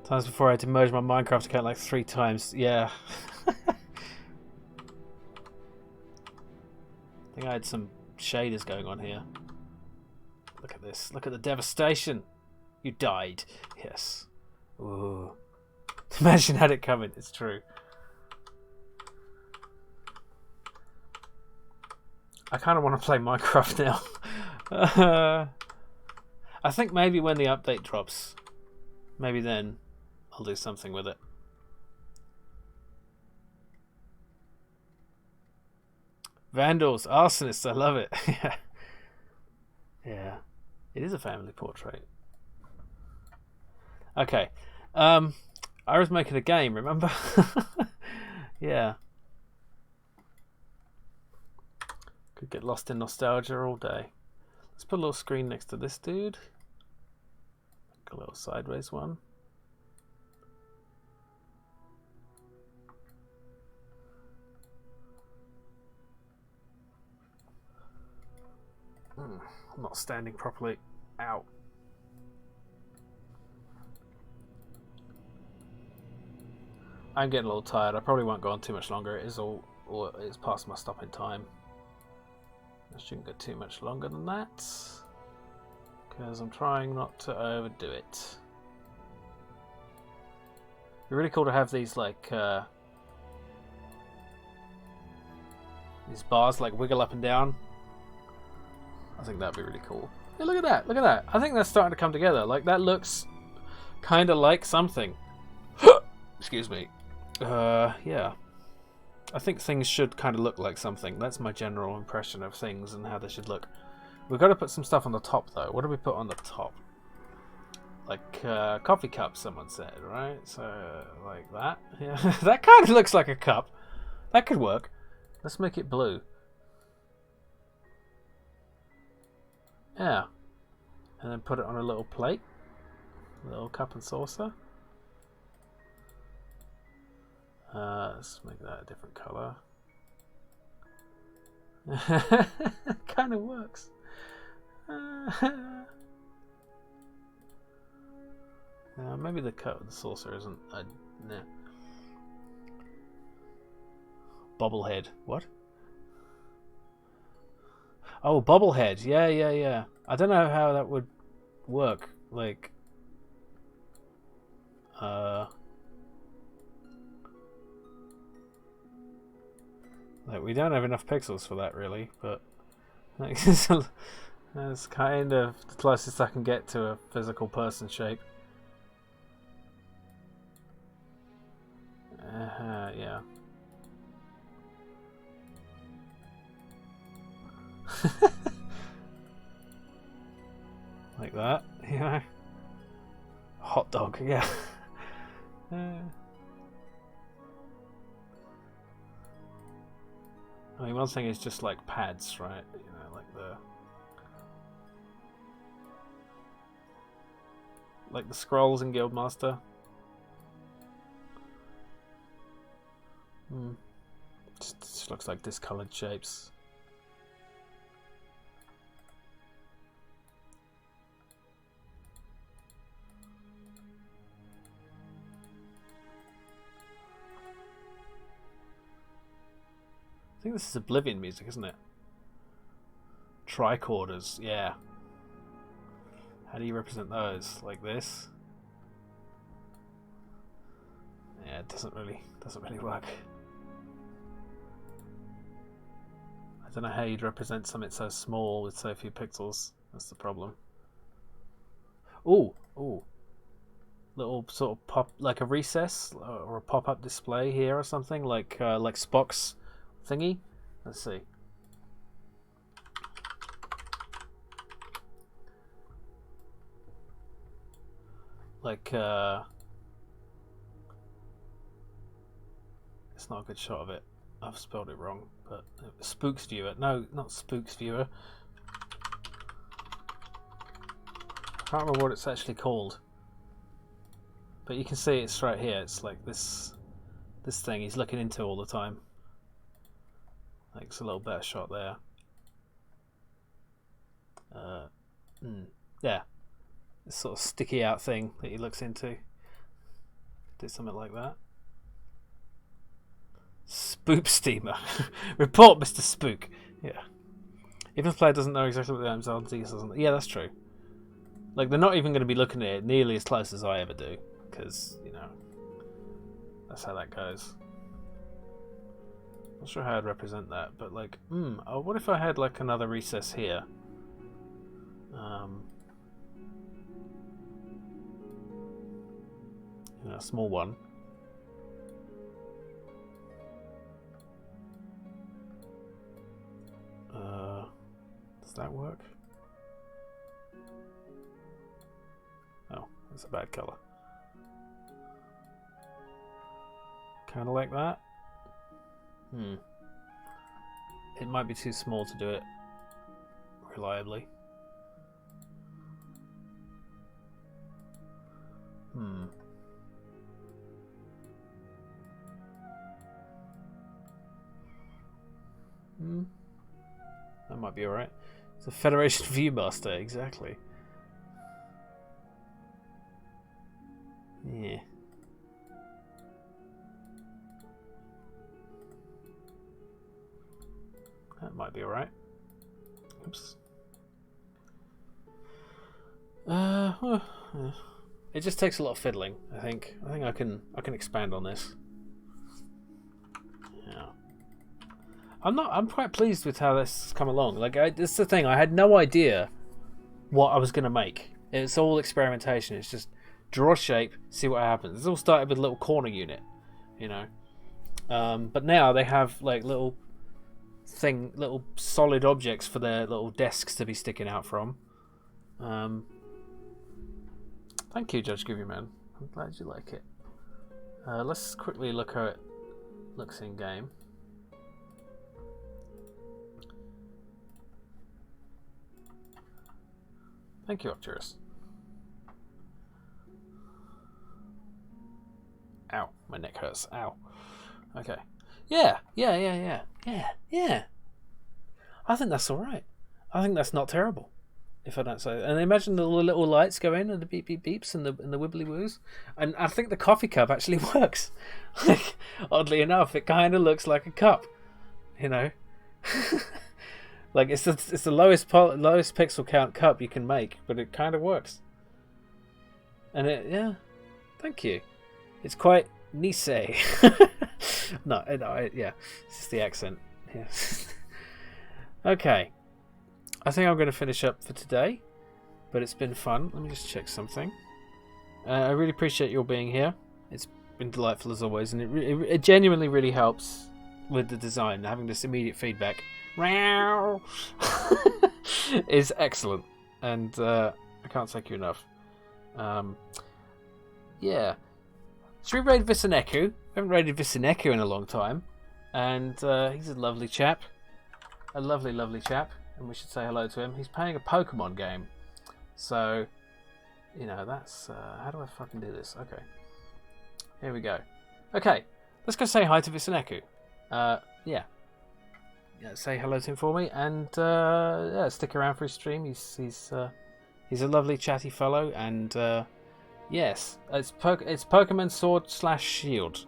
Times before I had to merge my Minecraft account like 3 times. Yeah. I think I had some shaders going on here. Look at this. Look at the devastation. You died. Yes. Ooh. Imagine had it coming. It's true. I kind of want to play Minecraft now. I think maybe when the update drops, maybe then I'll do something with it. Vandals, arsonists, I love it. Yeah. Yeah. It is a family portrait. Okay. I was making a game, remember? Yeah. Could get lost in nostalgia all day. Let's put a little screen next to this dude. Make a little sideways one. I'm not standing properly. Ow. I'm getting a little tired. I probably won't go on too much longer. It is it's past my stopping time. I shouldn't go too much longer than that, because I'm trying not to overdo it. be really cool to have these like these bars like wiggle up and down. I think that'd be really cool. Hey, look at that! Look at that! I think that's starting to come together. Like that looks kind of like something. Excuse me. Yeah. I think things should kind of look like something. That's my general impression of things and how they should look. We've got to put some stuff on the top, though. What do we put on the top? Like coffee cup, someone said, right? So, like that. Yeah, that kind of looks like a cup. That could work. Let's make it blue. Yeah. And then put it on a little plate. A little cup and saucer. Let's make that a different colour. Kind of works. Maybe the cup of the saucer isn't. Nah. Bobblehead. What? Oh, bobblehead. Yeah, yeah, yeah. I don't know how that would work. Like, like we don't have enough pixels for that, really. But like, that's kind of the closest I can get to a physical person shape. Yeah. Like that, you know. Hot dog, yeah. I mean, one thing is just like pads, right? You know, like the scrolls in Guildmaster. Just looks like discolored shapes. I think this is Oblivion music, isn't it? Tricorders, yeah. How do you represent those? Like this? Yeah, it doesn't really work. I don't know how you'd represent something so small with so few pixels. That's the problem. Ooh, ooh. Little sort of pop, like a recess or a pop-up display here or something, like Spock's thingy. Let's see. Like it's not a good shot of it. I've spelled it wrong, but Spooks Viewer. No, not Spooks Viewer. I can't remember what it's actually called. But you can see it's right here. It's like this thing he's looking into all the time. Like it's a little better shot there. Yeah. This sort of sticky out thing that he looks into. Do something like that. Spook Steamer. Report, Mr. Spook. Yeah. Even if the player doesn't know exactly what the items are, doesn't. Yeah, that's true. Like, they're not even going to be looking at it nearly as close as I ever do. Because, you know, that's how that goes. Not sure how I'd represent that, but like, what if I had like another recess here? You know, a small one. Does that work? Oh, that's a bad color. Kind of like that. It might be too small to do it reliably. That might be alright. It's a Federation Viewmaster, exactly. Yeah. That might be alright. Oops. It just takes a lot of fiddling. I think I can expand on this. Yeah. I'm quite pleased with how this has come along. Like, this is the thing. I had no idea what I was going to make. It's all experimentation. It's just draw shape, see what happens. It's all started with a little corner unit, you know. But now they have like little solid objects for their little desks to be sticking out from. Thank you, Judge Groovy Man. I'm glad you like it. Let's quickly look how it looks in game. Thank you, Opturus. Ow, my neck hurts. Ow. Okay. Yeah. I think that's alright. I think that's not terrible, if I don't say. And imagine the little lights go in and the beep beep beeps and the wibbly woos. And I think the coffee cup actually works. Like, oddly enough, it kind of looks like a cup, you know. Like it's the lowest pixel count cup you can make, but it kind of works. And yeah, thank you. It's quite nice. no, yeah, it's just the accent. Yeah. Okay, I think I'm going to finish up for today, but it's been fun. Let me just check something. I really appreciate your being here. It's been delightful as always, and it genuinely really helps with the design. Having this immediate feedback is excellent, and I can't thank you enough. Yeah. Should we raid Visaneku? We haven't raided Visaneku in a long time, and he's a lovely chap. A lovely, lovely chap, and we should say hello to him. He's playing a Pokemon game, so, you know, that's... how do I fucking do this? Okay. Here we go. Okay, let's go say hi to Visaneku. Yeah, say hello to him for me, and yeah, stick around for his stream. He's a lovely chatty fellow, and yes, it's Pokemon Sword / Shield.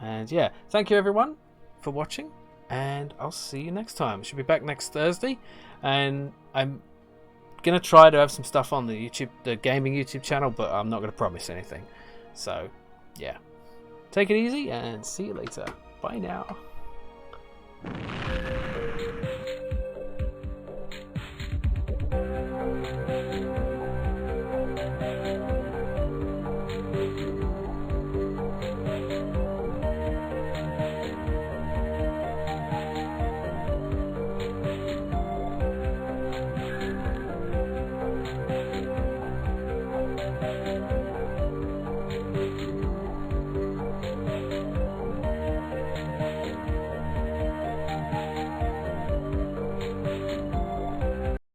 And yeah, thank you everyone for watching, and I'll see you next time. Should be back next Thursday, and I'm gonna try to have some stuff on the gaming YouTube channel, but I'm not gonna promise anything. So yeah, take it easy and see you later. Bye now.